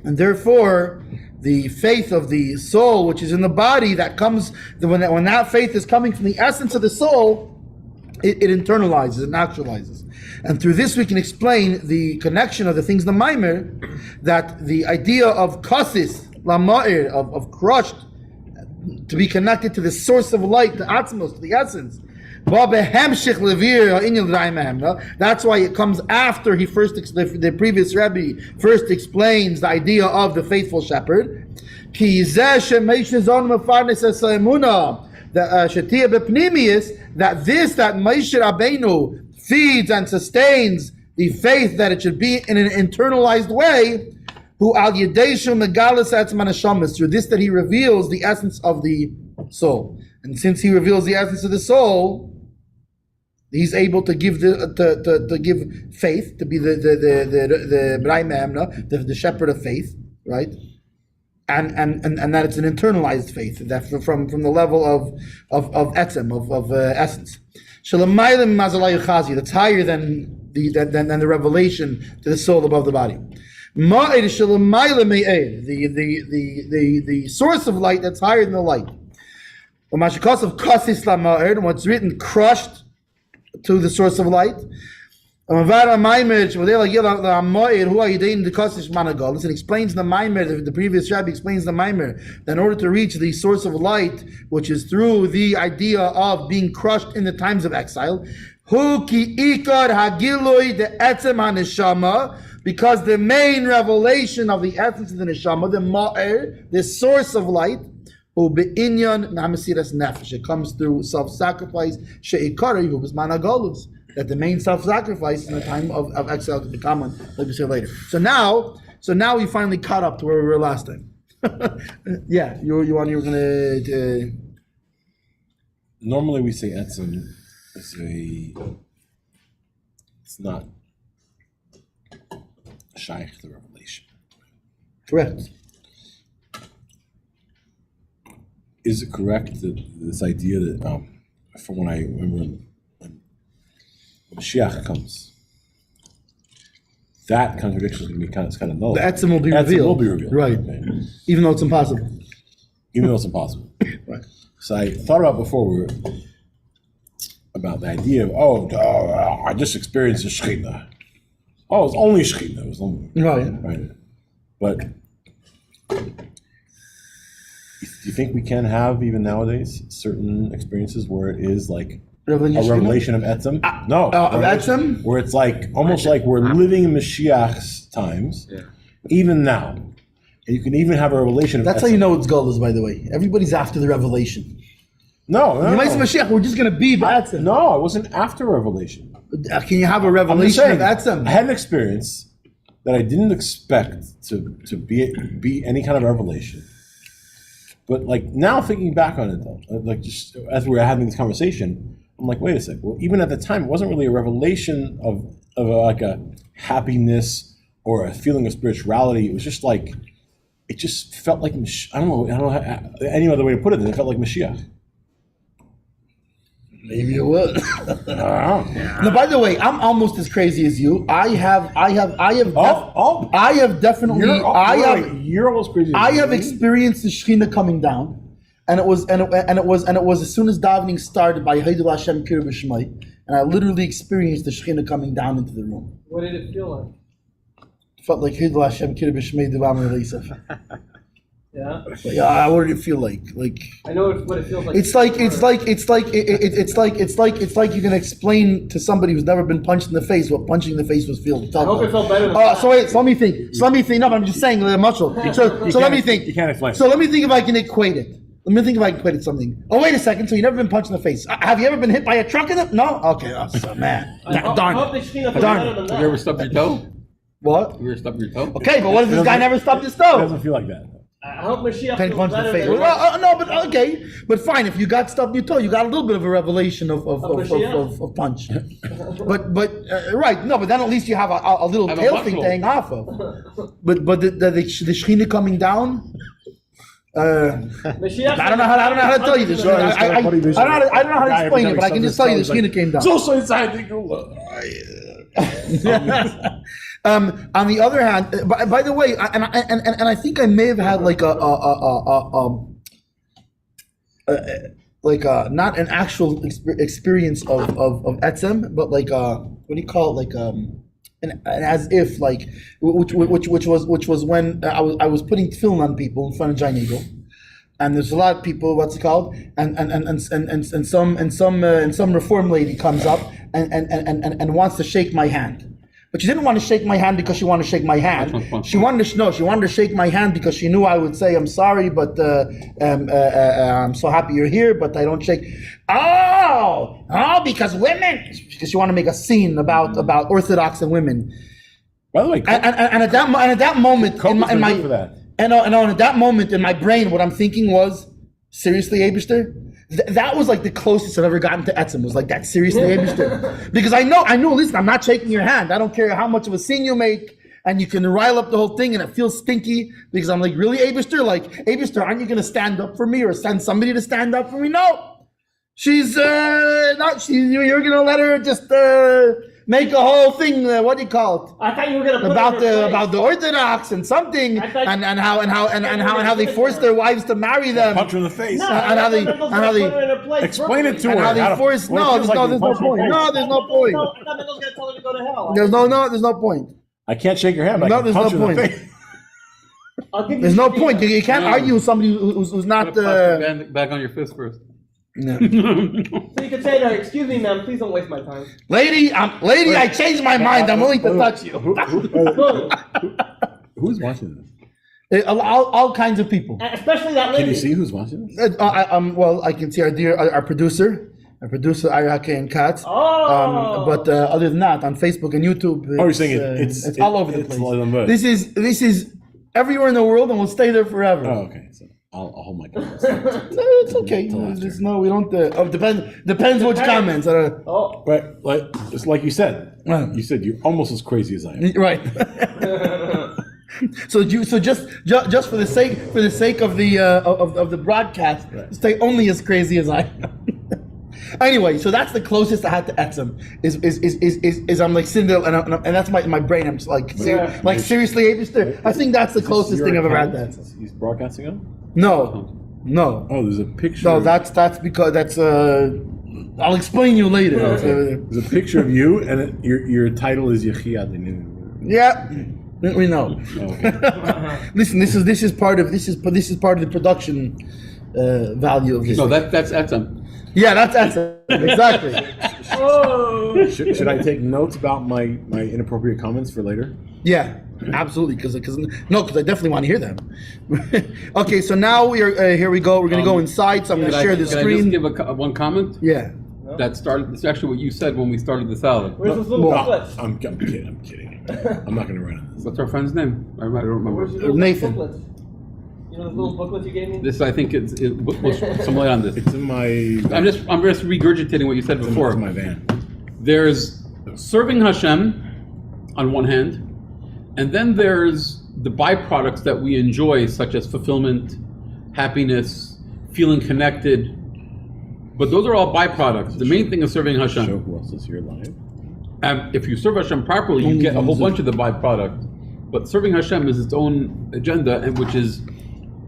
and therefore. The faith of the soul, which is in the body, that comes when that faith is coming from the essence of the soul, it internalizes, it naturalizes, and through this we can explain the connection of the things in the Maamar, that the idea of kasis lama'ir, of crushed, to be connected to the source of light, the atzmos, the essence. That's why it comes after the previous Rabbi first explains the idea of the faithful shepherd. That Moshe Rabbeinu feeds and sustains the faith, that it should be in an internalized way. Through this that he reveals the essence of the soul. And since he reveals the essence of the soul, he's able to give to give faith, to be the shepherd of faith, right? And that it's an internalized faith, that from the level of etzem, of essence. That's higher than the revelation to the soul above the body. The source of light that's higher than the light. What's written, crushed to the source of light. Listen, explains the Maamar, the previous Rabbi explains the Maamar, that in order to reach the source of light, which is through the idea of being crushed in the times of exile, because the main revelation of the essence of the neshama, the ma'er, the source of light, it comes through self-sacrifice, that the main self-sacrifice in the time of exile to become one, like we say later. So now we finally caught up to where we were last time. Yeah, you were gonna. Normally we say etzem it's not shaykh to the revelation. Correct. Is it correct that this idea that from when I remember when Mashiach comes, that contradiction is going to be kind of null. The etzem will be Etzem revealed. will be revealed. Right. Okay. Even though it's impossible. Even though it's impossible. Right. So I thought about before about the idea of I just experienced the Shekhinah. Oh, it's only Shekhinah. It was only right. But do you think we can have even nowadays certain experiences where it is like a revelation of Etzem? No, of Etzem, where it's like almost like we're living in Mashiach's times, even now, and you can even have a revelation of. That's Etzem. how you know it's Golas, by the way. Everybody's after the revelation. No. Mashiach, we're just going to be Etzem. No, it wasn't after revelation. Can you have a revelation of Etzem? I had an experience that I didn't expect to be any kind of revelation. But like now thinking back on it though, like just as we were having this conversation, I'm like, wait a second. Well, even at the time, it wasn't really a revelation of like a happiness or a feeling of spirituality. It was just like, it just felt like, I don't know how, any other way to put it. It felt like Mashiach. Maybe it was. No, by the way, I'm almost as crazy as you. I have definitely. You're almost crazy. I have experienced the Shekhinah coming down, and it was as soon as davening started by Haidul Hashem Kir B'Shmai, and I literally experienced the Shekhinah coming down into the room. What did it feel like? It felt like Haidul Hashem Kir B'Shmai Devam Reisaf. Yeah. What did it feel like? Like I know what it feels like. It's like you can explain to somebody who's never been punched in the face what punching in the face was feel. I hope it felt better than so let me think. No, but I'm just saying the muscle. So let me think. You can't explain. So let me think if I can equate it. Let me think if I can equate it to something. Oh, wait a second. So you've never been punched in the face. Have you ever been hit by a truck in the? No? Okay. Oh, so, man. I hope the Shekhinah feels better than that. Have you ever stubbed your toe? What? You ever stubbed your toe? Okay, but what if this guy never stubbed his It toe? doesn't feel like that. I hope Mashiach Can feels punch in the better face. than Well, no, but okay, but fine. If you got stubbed in your toe, you got a little bit of a revelation of punch. but right, no, but then at least you have a little tail thing to hang off of. But the Shekhinah coming down. Mashiach. I don't know how to tell you this. I don't know how to explain it, but I can just tell you the Shekhinah came down. So inside the On the other hand, by the way, and I think I may have had like not an actual experience of etzem, but like what do you call it? Like an as if like which was when I was putting tefillin on people in front of Giant Eagle. And there's a lot of people. What's it called? And some reform lady comes up and wants to shake my hand. But she didn't want to shake my hand because she wanted to shake my hand. She wanted to shake my hand because she knew I would say, I'm sorry, but I'm so happy you're here, but I don't shake. Because women, because she wanted to make a scene about Orthodox and women. By the way, and at that moment, at that moment in my brain, what I'm thinking was, seriously, Abishter? That was like the closest I've ever gotten to etzem. Was like that seriously, Abishter? Because I know. Listen, I'm not shaking your hand. I don't care how much of a scene you make, and you can rile up the whole thing, and it feels stinky. Because I'm like, really, Abishter? Like, Abishter, aren't you going to stand up for me or send somebody to stand up for me? No, she's not. You're going to let her just make a whole thing. What do you call it? I thought you were going to about the Orthodox and something, and how they force their wives to marry them. Punch her in the face. No, and how they explain it to her. And how they force. No, there's no point. No, there's no point. No, I thought Mendel's going to tell her to go to hell. There's no point. I can't shake your hand. But No, I can there's no punch her in the point. face. There's no point. You can't argue with somebody who's not. Put a plastic bag on your fist first. No. So you could say to her, excuse me, ma'am, please don't waste my time. Lady, I changed my mind. I'm willing to touch you. Who's watching this? All kinds of people. Especially that lady. Can you see who's watching this? Well, I can see our producer, Ayake and Katz. But other than that, on Facebook and YouTube, You're saying it's all over the place. This is everywhere in the world, and will stay there forever. Oh, okay. So I'll hold my comments. No, it's okay. There's no, we don't. Depends which comments. Right, like it's like you said. You said you're almost as crazy as I am. Right. So just for the sake of the broadcast, stay only as crazy as I am. Anyway, so that's the closest I had to etzem. Is I'm like sitting there and that's my brain. I'm just like seriously, Abishter? I think that's the closest thing I've ever had to etzem. He's broadcasting on? No. Oh, there's a picture. No, that's because that's I'll explain you later. There's a picture of you, and your title is Yechiad. Yeah, we know. Oh, okay. Listen, this is part of the production value of this. No, that's etzem. Yeah, that's exactly. Should I take notes about my inappropriate comments for later? Yeah, absolutely. Because I definitely want to hear them. Okay, so now here we go. We're going to go inside. So I'm going to share the screen. Can I just give one comment? Yeah. That started. It's actually what you said when we started the salad. Where's those little booklets? I'm kidding. I'm not going to write on this. What's our friend's name? I don't remember. Where's your little Nathan. booklets? You know those little booklets you gave me? This, I think, we'll shed some light on this. It's in my. I'm just regurgitating what you said before. It's in my van. There's serving Hashem on one hand, and then there's the byproducts that we enjoy, such as fulfillment, happiness, feeling connected. But those are all byproducts. The main thing is serving Hashem. Show who else is here live. If you serve Hashem properly, you get a whole bunch of the byproduct. But serving Hashem is its own agenda, and which is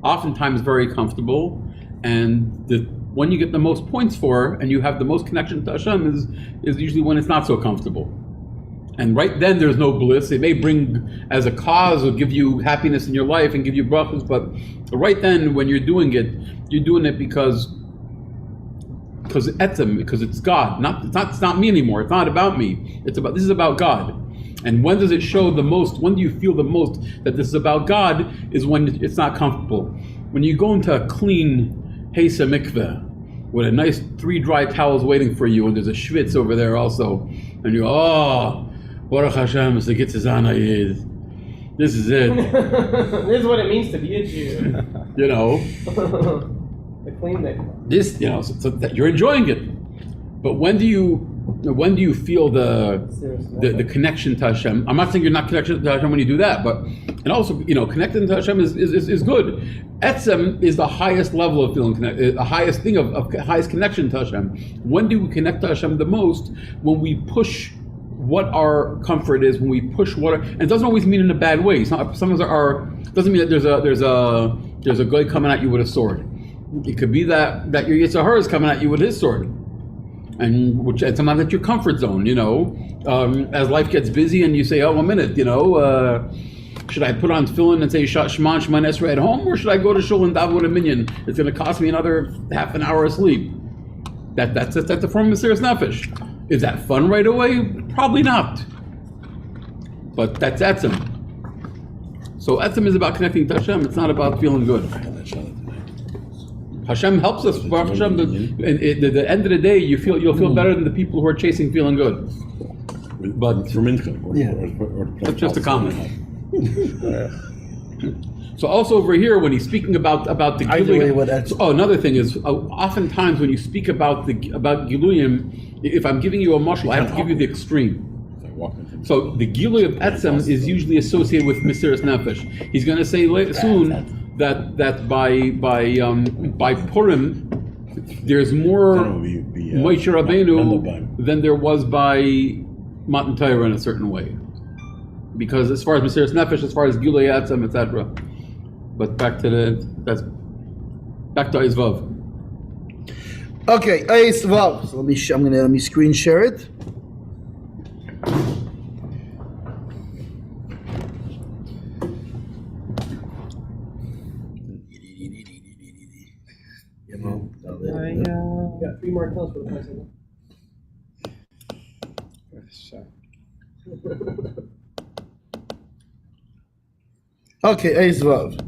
oftentimes very comfortable. And when you get the most points for, and you have the most connection to Hashem, is usually when it's not so comfortable. And right then, there's no bliss. It may bring as a cause or give you happiness in your life and give you brachas, but right then, when you're doing it because etzem, because it's God. It's not me anymore. It's not about me. This is about God. And when does it show the most? When do you feel the most that this is about God? Is when it's not comfortable. When you go into a clean Heisa mikveh with a nice 3 dry towels waiting for you, and there's a schwitz over there also, and you go, Baruch Hashem, it's the Gitzazana is. This is it. This is what it means to be a Jew. You know. The clean thing. This, so that you're enjoying it. But when do you feel the connection to Hashem? I'm not saying you're not connected to Hashem when you do that, but and also connecting to Hashem is good. Etzem is the highest level of feeling connected, the highest thing of highest connection to Hashem. When do we connect to Hashem the most? When we push what our comfort is, when we push and it doesn't always mean in a bad way. Sometimes doesn't mean that there's a guy coming at you with a sword. It could be that your Yetzer Hara is coming at you with his sword, and sometimes that's your comfort zone. As life gets busy, and you say, "Oh, 1 minute, should I put on tefillin and say Shema Esrei at home, or should I go to shul and daven with a minyan? It's going to cost me another half an hour of sleep." That's a form of Mesiras Nefesh. Is that fun right away? Probably not. But that's etzem. So etzem is about connecting to Hashem. It's not about feeling good. Hashem helps us. Hashem, at the end of the day, you'll feel better than the people who are chasing feeling good. But for mincha, that's just a comment. So also over here, when he's speaking about the Giluyim, another thing is oftentimes when you speak about Giluyim, if I'm giving you a mashal, I have to give you the extreme. So the Giluy of Etzem is usually associated with Mesiras Nefesh. He's going to say soon that by Purim there's more Moshe Rabbeinu than there was by Matan Torah in a certain way, because as far as Mesiras Nefesh, as far as Gilui Etzem, etc. But back to Eisvav. Okay, Eisvav. So let me screen share it. Got 3 more pills for the president. Okay, Eisvav.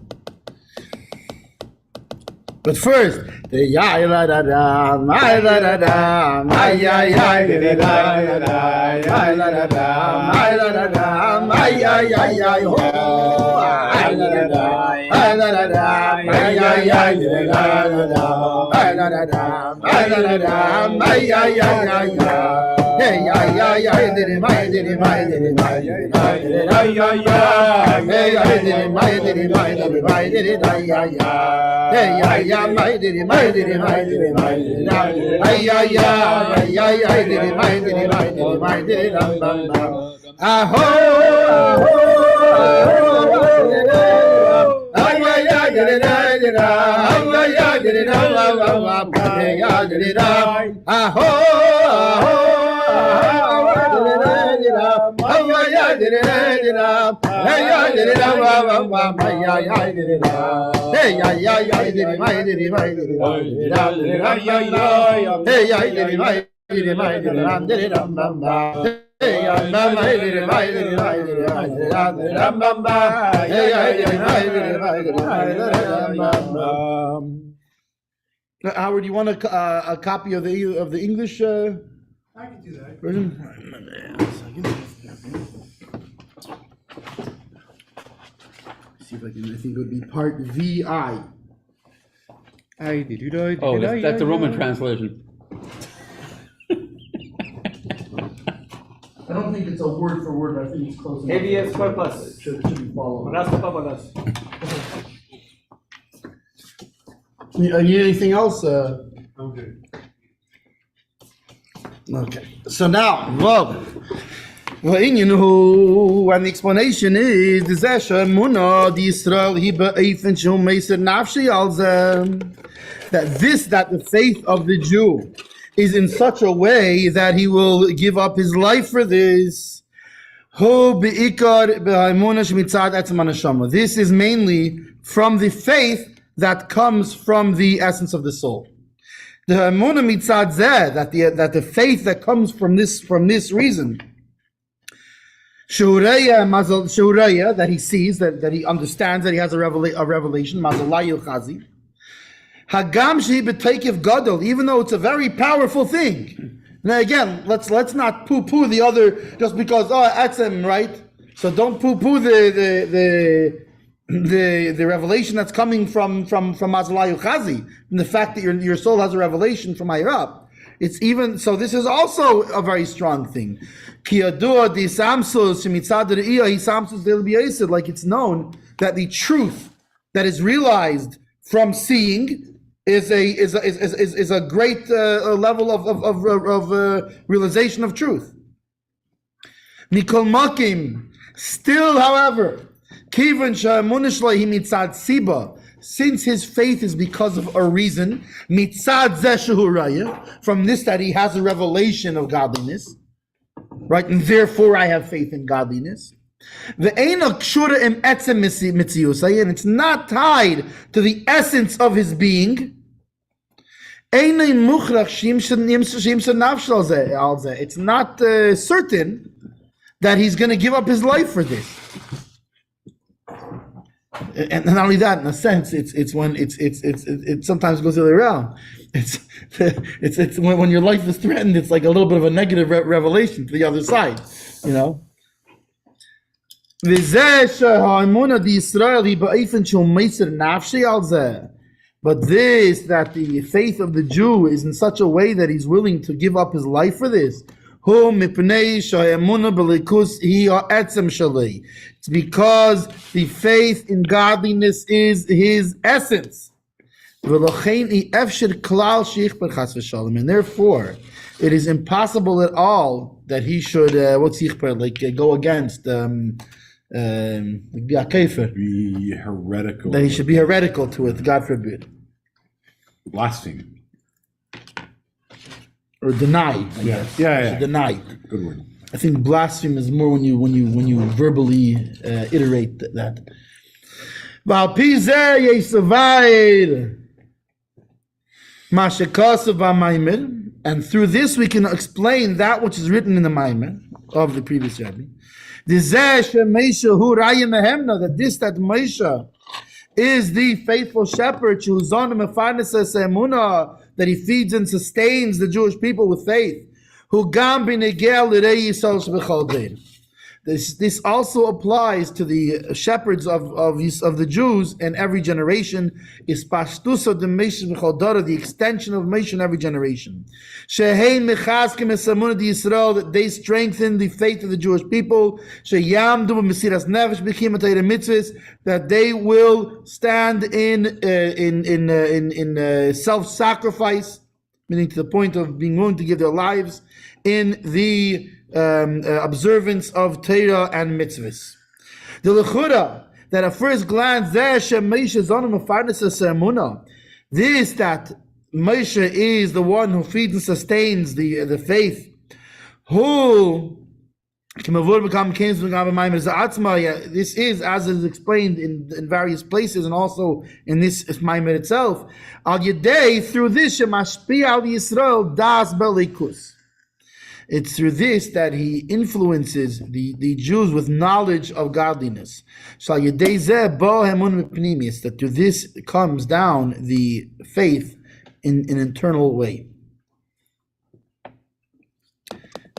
But first, the ya la da da, my la da da, my ya ya da da da, ya la da da, my la da da, my ya ya ya ho, I la da da, I la da da, my Howard, do you want a copy of the English I can do that. version? See if I can. I think it would be part VI. Oh, that's the Roman translation. I don't think it's a word for word, but I think it's close enough. ABS plus. Should be followed. You need anything else? Okay. Okay. So now, and the explanation is that the faith of the Jew is in such a way that he will give up his life for this. This is mainly from the faith that comes from the essence of the soul. The emunah mitzad zeh, that the faith that comes from this reason, shureya, that he sees, that he understands, that he has a revelation, mazalayu chazi. Hagam shehi b'teikev gadol, even though it's a very powerful thing. Now again, let's not poo-poo the other just because etzem, right? So don't poo-poo the revelation that's coming from Mazalayu Chazi, and the fact that your soul has a revelation from higher up. It's even so. This is also a very strong thing. Like it's known that the truth that is realized from seeing is a great level of realization of truth. Mikol Makim. Still, however, since his faith is because of a reason, from this that he has a revelation of godliness, right, and therefore I have faith in godliness. And it's not tied to the essence of his being. It's not certain that he's going to give up his life for this. And not only that, in a sense, it sometimes goes the other way around. It's when your life is threatened, it's like a little bit of a negative revelation to the other side, you know. But this, that the faith of the Jew is in such a way that he's willing to give up his life for this. It's because the faith in godliness is his essence. And therefore, it is impossible at all that he should go against Be heretical. that he should be heretical to it, God forbid. Blaspheme. Or deny, I guess. Yeah. Deny. Good word. I think blaspheme is more when you verbally iterate that. And through this we can explain that which is written in the Maamar of the previous Rabbi. That Moshe is the faithful shepherd that he feeds and sustains the Jewish people with faith. That This also applies to the shepherds of the Jews in every generation. Is pashtusa de Moshe b'chol dara, the extension of Moshe in every generation. Shehein mechazkim es emunah di Yisrael, that they strengthen the faith of the Jewish people. Sheyamdu b'mesiras nefesh b'kim atayre mitzvahs, that they will stand in self-sacrifice, meaning to the point of being willing to give their lives in the observance of Torah and mitzvahs. The lechura, that at first glance, this that Moshe is the one who feeds and sustains the faith. Who this is, as is explained in various places and also in this Maamar itself. Al Yedei, through this, Shemashpi al Yisrael das belikus. It's through this that he influences the Jews with knowledge of godliness. That through this comes down the faith in an internal way.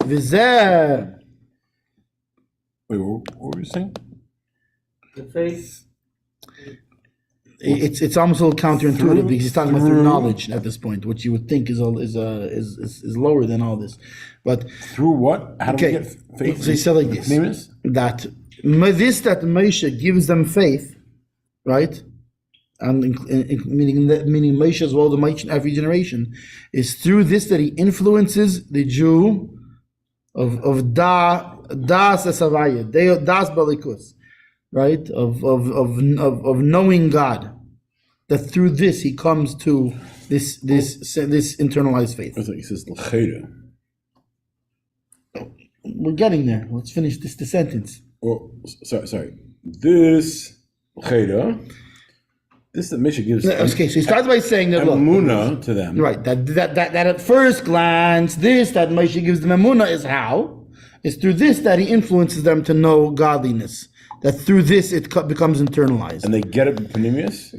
Wait, what were you saying? The faith. It's almost a little counterintuitive because he's talking about through knowledge at this point, which you would think is lower than all this. But through what? How do we get faith? So he said like this: that Moshe gives them faith, right? And meaning Moshe as well, the Moshe in every generation, is through this that he influences the Jew of das esavaya, das balikus, right? Of knowing God. That through this he comes to this internalized faith. I thought he says l'cheda. We're getting there. Let's finish the sentence. Oh, sorry. This l'cheda. This that Moshe gives. Okay, so he starts by saying that emunah to them. Right. That at first glance, this that Moshe gives them emunah is how? It's through this that he influences them to know godliness. That through this it becomes internalized. And they get it Panemius?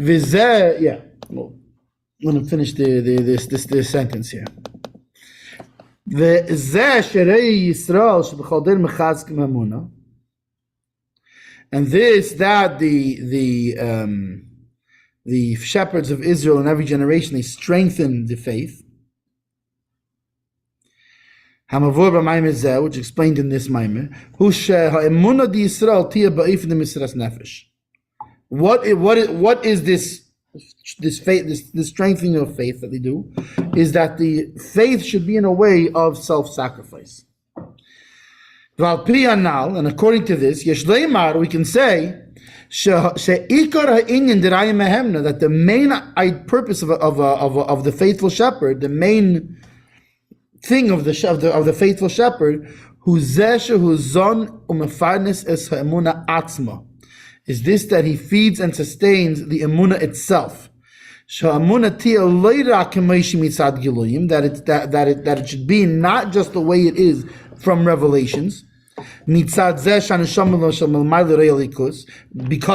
Yeah. Well, let me finish this sentence here. And this that the shepherds of Israel in every generation, they strengthen the faith. Which explained in this Maamar. What is this faith, this strengthening of faith that they do? Is that the faith should be in a way of self-sacrifice. And according to this, we can say that the main purpose of the faithful shepherd, the main thing of the faithful shepherd, is this that he feeds and sustains the emunah itself. That it should be not just the way it is from Revelations. Because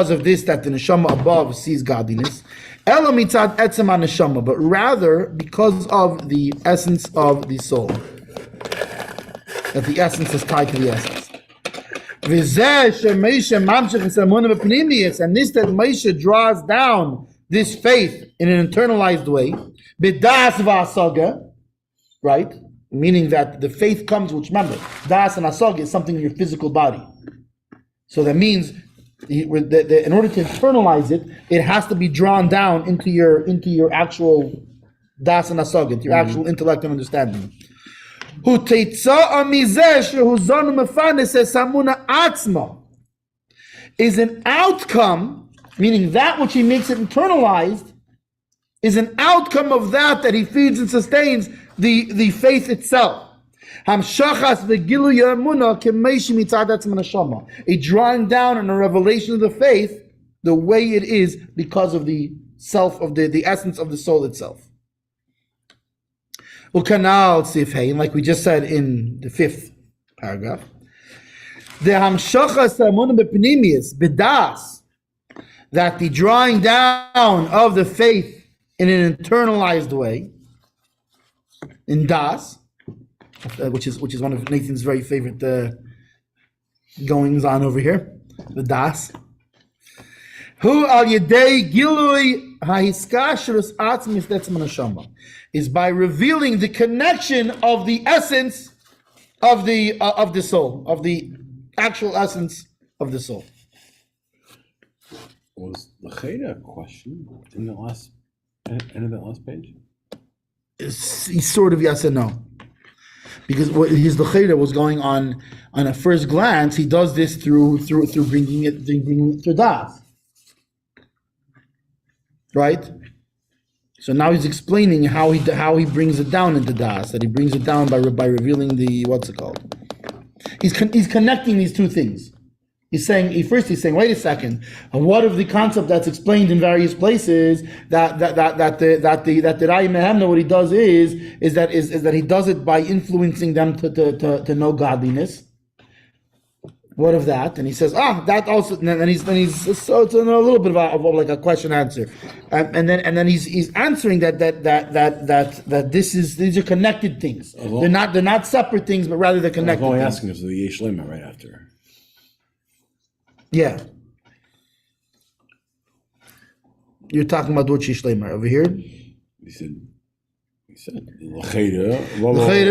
of this, that the neshama above sees godliness, but rather because of the essence of the soul, that the essence is tied to the essence. And this that Moshe draws down this faith in an internalized way, right? Meaning that the faith comes, which remember, das and asag is something in your physical body. So that means, in order to internalize it, it has to be drawn down into your actual das and asag, into your actual intellect and understanding. Is an outcome, meaning that which he makes it internalized, is an outcome of that he feeds and sustains the faith itself. A drawing down and a revelation of the faith, the way it is because of the self of the essence of the soul itself. And like we just said in the 5th paragraph, that the drawing down of the faith in an internalized way, in das, which is one of Nathan's very favorite goings on over here, the das. Hu al yedei gilui hahiskashrus atzmis tetzaveh neshama, is by revealing the connection of the essence of the soul, of the actual essence of the soul. Was the Cheda a question in the last end of that last page? He's sort of yes and no, because what his lecheda was going on a first glance. He does this through bringing it to das, right? So now he's explaining how he brings it down into das. That he brings it down by revealing the what's it called? He's connecting these two things. He's saying, wait a second. What of the concept that's explained in various places that the Rai Mehemna, what he does is that he does it by influencing them to know godliness. What of that? And he says, that also. And he's so it's a little bit of like a question answer, and then he's answering that these are connected things. They're not separate things, but rather they're connected. I was only things. asking if the Yesh Lema right after. Yeah. You're talking about what Shishleimar over here? He said L'cheda,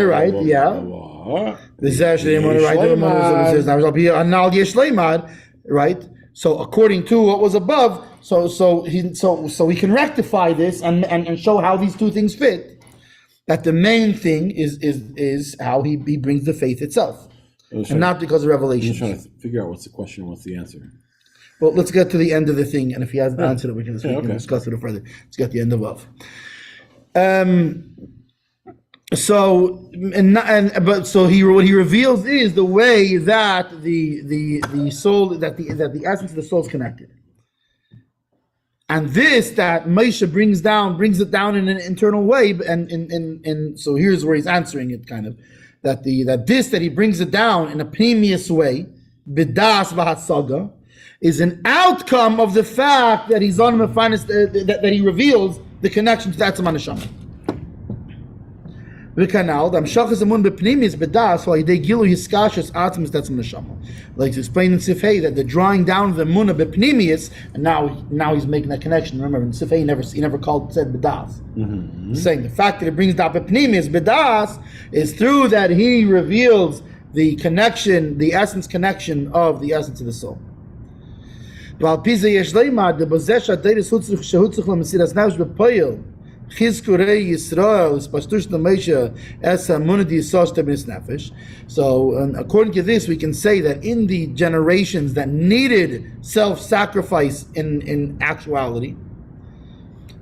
right? Yeah. The Shishleimar, right? Right? So according to what was above, so we can rectify this and show how these two things fit. That the main thing is how he brings the faith itself. And not because of revelation. I'm trying to figure out what's the question and what's the answer. Well, let's get to the end of the thing, and if he hasn't answered it, we can discuss it further. Let's get the end of Vav. What he reveals is the way that the soul, that the essence of the soul is connected, and this that Moshe brings it down in an internal way, and so here's where he's answering it kind of. That he brings it down in a pneumius way, bidas v'hasaga, is an outcome of the fact that he's on that he reveals the connection to Tetzaveh neshama. V'kanal damshachas amun b'pneumius bidas v'alidei gilu hiskashus atzmis Tetzaveh neshama. Like to explain in Sifhei that the drawing down of the munah b'pneumius, and now he's making that connection. Remember in Sifhei he never said bidas. Mm-hmm. Saying the fact that it brings down b'pneumius bidas is through that he reveals the connection, the essence connection of the essence of the soul. So according to this, we can say that in the generations that needed self-sacrifice in actuality,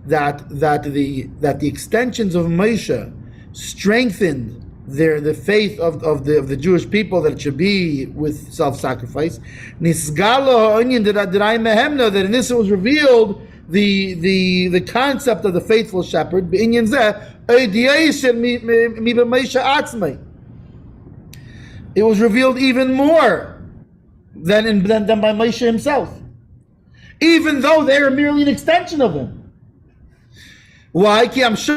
that the extensions of Moshe strengthened the faith of the Jewish people, that it should be with self-sacrifice. That in this it was revealed the concept of the faithful shepherd. It was revealed even more than by Moshe himself, even though they are merely an extension of him. Why? Because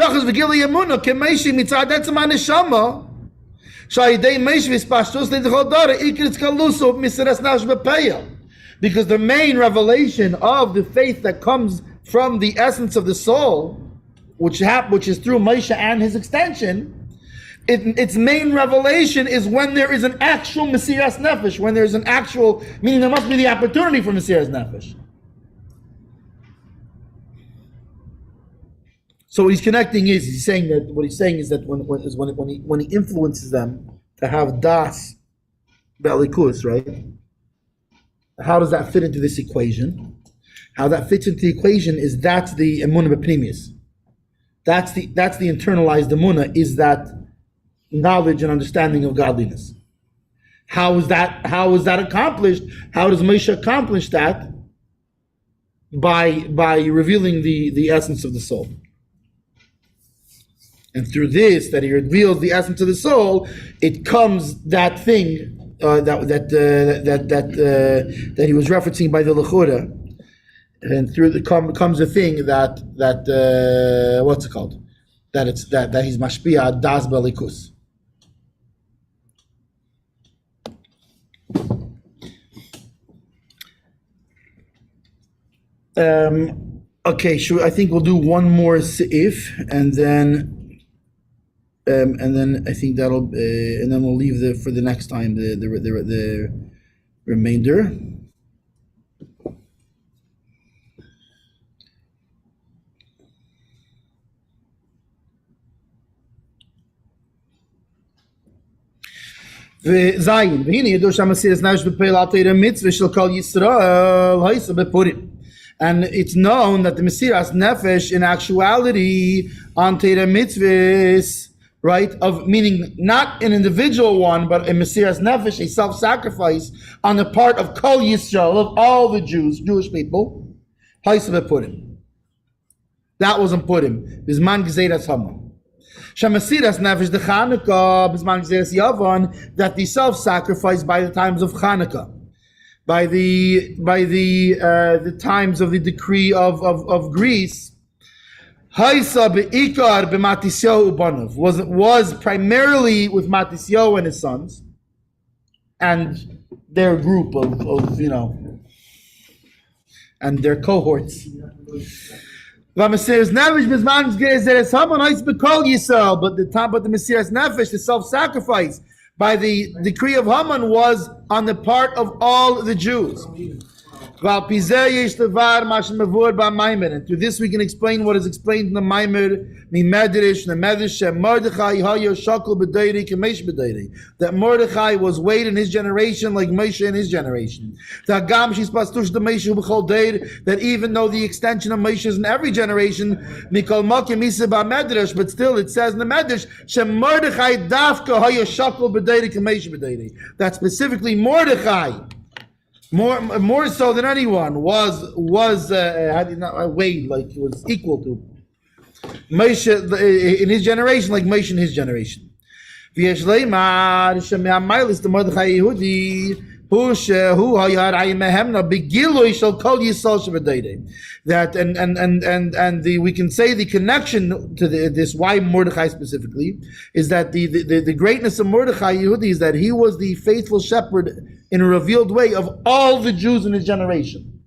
the main revelation of the faith that comes from the essence of the soul, which is through Moshe and his extension, its main revelation is when there is an actual Mesiras Nefesh, when there's an actual, meaning there must be the opportunity for Mesiras Nefesh. So what he's connecting is, he's saying that when he influences them to have das belikus, right? How does that fit into this equation? How that fits into the equation is that's the emunah b'pnimius. That's the internalized emunah, is that knowledge and understanding of godliness. How is that accomplished? How does Moshe accomplish that? By revealing the essence of the soul. And through this, that he reveals the essence of the soul, it comes that thing that he was referencing by the Lechura, and through comes a thing that what's it called? That he's mashpia das belikus. Okay, sure. I think we'll do one more if, and then I think that'll, and then we'll leave for the next time the remainder. Zayin, v'hine yedu sh'amasiras nefesh b'peil al teira mitzvah shel kol Yisrael ha'isa b'purim. And it's known that the Mesiras Nefesh in actuality on Teira mitzvahs, right, of meaning not an individual one, but a Mesiras Nefesh, a self-sacrifice on the part of Kol Yisrael, of all the Jewish people, ha'isa b'purim. That wasn't Purim. Bizman Gzeiras Haman. Shamasiras nefesh the Chanukah bisman gzeres Yavan, that the self-sacrifice by the times of Chanukah, by the times of the decree of Greece, Haisa beikar b'Matisyahu ubanov, was primarily with Matisyahu and his sons and their group of and their cohorts. But the Mesiras Nefesh, the self-sacrifice by the decree of Haman, was on the part of all the Jews. And through this we can explain what is explained in the Maamar, that Mordechai was weighed in his generation like Moshe in his generation. That even though the extension of Moshe is in every generation, but still it says in the Medrash, that specifically Mordechai, more so than anyone, was weighed like it was equal to Moshe in his generation, like Moshe in his generation. That and we can say the connection to this, why Mordechai specifically, is that the greatness of Mordechai Yehudi is that he was the faithful shepherd in a revealed way of all the Jews in his generation.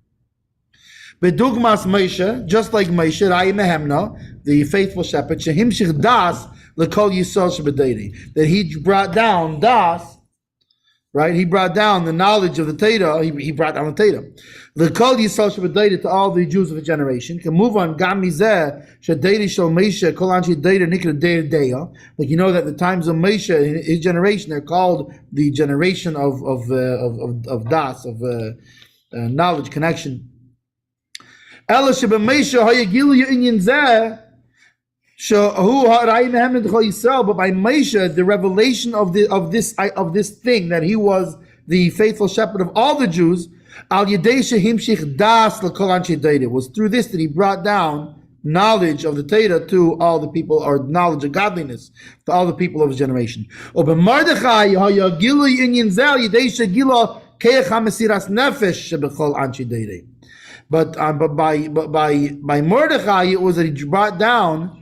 Bedugmas Moshe, just like Moshe, Ra'im Mehemna, the faithful shepherd, Shehimshich Das L'Kol Yisrael Shebedei, that he brought down Das, right? He brought down the knowledge of the Torah. He brought down the Torah. L'Kol Yisrael Shebedei, to all the Jews of the generation. Can move on. Gam Mizeh Shadei Shel Moshe Kol Anshi Deira Nikra Deir Deya. Like you know that the times of Moshe in his generation, they're called the generation of Das, of knowledge, connection. Ela Shebemoshe Hayagilu Yinyan Zeh. But by Moshe, the revelation of this thing, that he was the faithful shepherd of all the Jews, was through this that he brought down knowledge of the Torah to all the people, or knowledge of godliness to all the people of his generation. But by Mordechai, it was that he brought down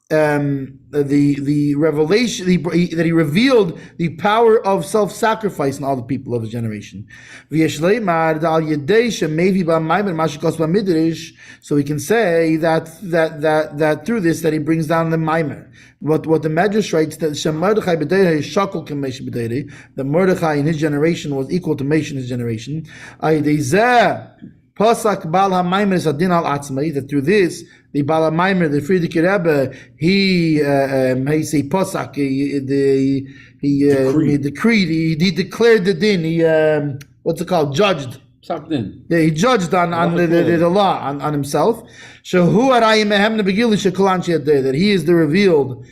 the revelation, that he revealed the power of self-sacrifice in all the people of his generation. So we can say that through this that he brings down the Maamar. What the Medrash writes, that that Mordechai in his generation was equal to Moshe in his generation. Pasak Bal HaMaamar is Adin al Atzmai, that through this, the Bal HaMaamar, the Friedrich Rebbe, he say Pasak, he decreed, he declared the din, he what's it called, judged. Something. Yeah, he judged on the law, on himself. That he is the revealed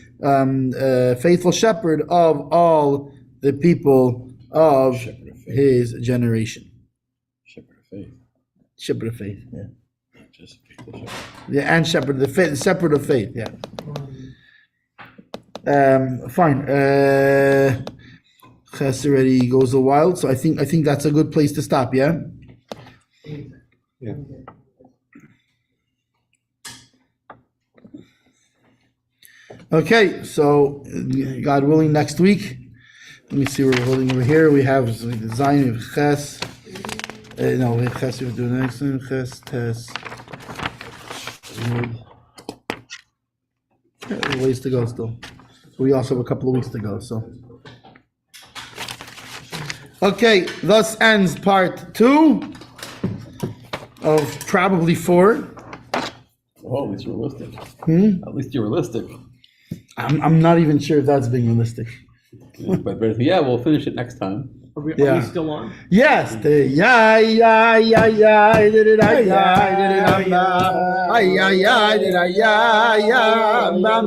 faithful shepherd of all the people of his generation. Shepherd of faith, yeah. Just faithful shepherd. Yeah, and shepherd of faith, shepherd of faith, yeah. Fine. Ches already goes a while, so I think that's a good place to stop, yeah? Yeah. Okay, so God willing, next week, let me see what we're holding over here. We have Zion of Ches. No, Ches we do next one. Ches Tes. Ways to go still. We also have a couple of weeks to go. So. Okay, thus ends part 2 of probably 4. Oh, at least realistic. At least you're realistic. I'm not even sure if that's being realistic. But yeah, we'll finish it next time. Are we Yeah. still on? Yes, the ya ya ya ya did it ya did it ya ya did it ya ma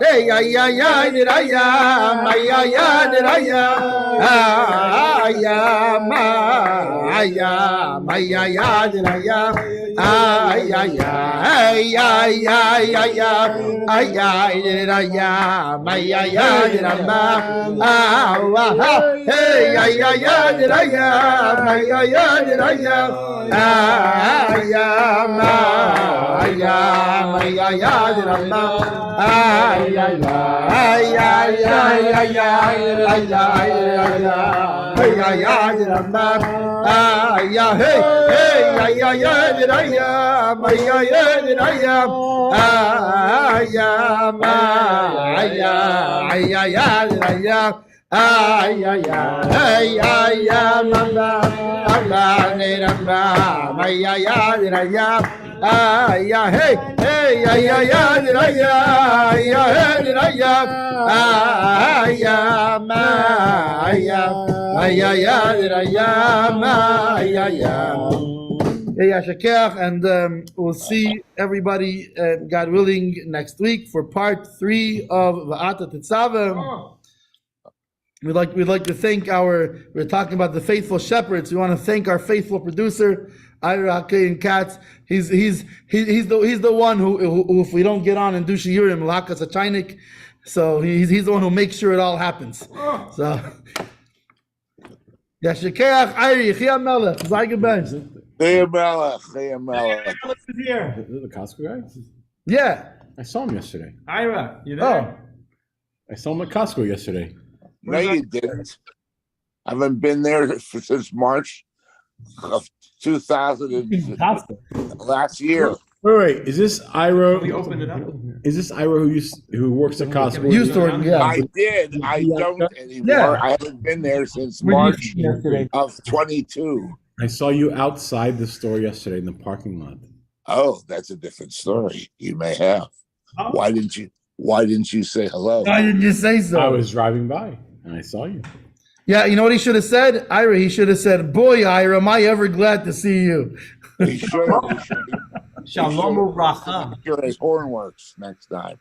hey ya ya did it ya ma ya did it ya ma ya did it ya ya did it ya ma ya did it hey ya ya did I ma ya did I ya ma ya did I ay ay ay ay ay mama mama ne mama ay ay ay ay ay hey hey ay ay ay ay ay ay ma ay and we'll see everybody, God willing, next week for part 3 of Veata Tetzaveh. We'd like to thank we're talking about the faithful shepherds. We want to thank our faithful producer, Ira and Katz. He's the one who if we don't get on and do shiurim, lakas a chainik. So he's the one who makes sure it all happens. So Yashikeach Iri Chia Melech Zayge Ben. Chia Melech. Is here. Is it the Costco guy? Yeah. I saw him yesterday. Ira, you there? I saw him at Costco yesterday. No, you didn't. I haven't been there since March of 2000 last year. Wait, is this Ira? We opened it up. Is this Ira who works at Costco? Used to, yeah. I did. I don't anymore. Yeah. I haven't been there since March of 22. I saw you outside the store yesterday in the parking lot. Oh, that's a different story. You may have. Why didn't you say hello? Why didn't you say so? I was driving by and I saw you. Yeah, you know what he should have said? Ira, he should have said, boy, Ira, am I ever glad to see you. He should. Shalom uracha. Your horn works next time.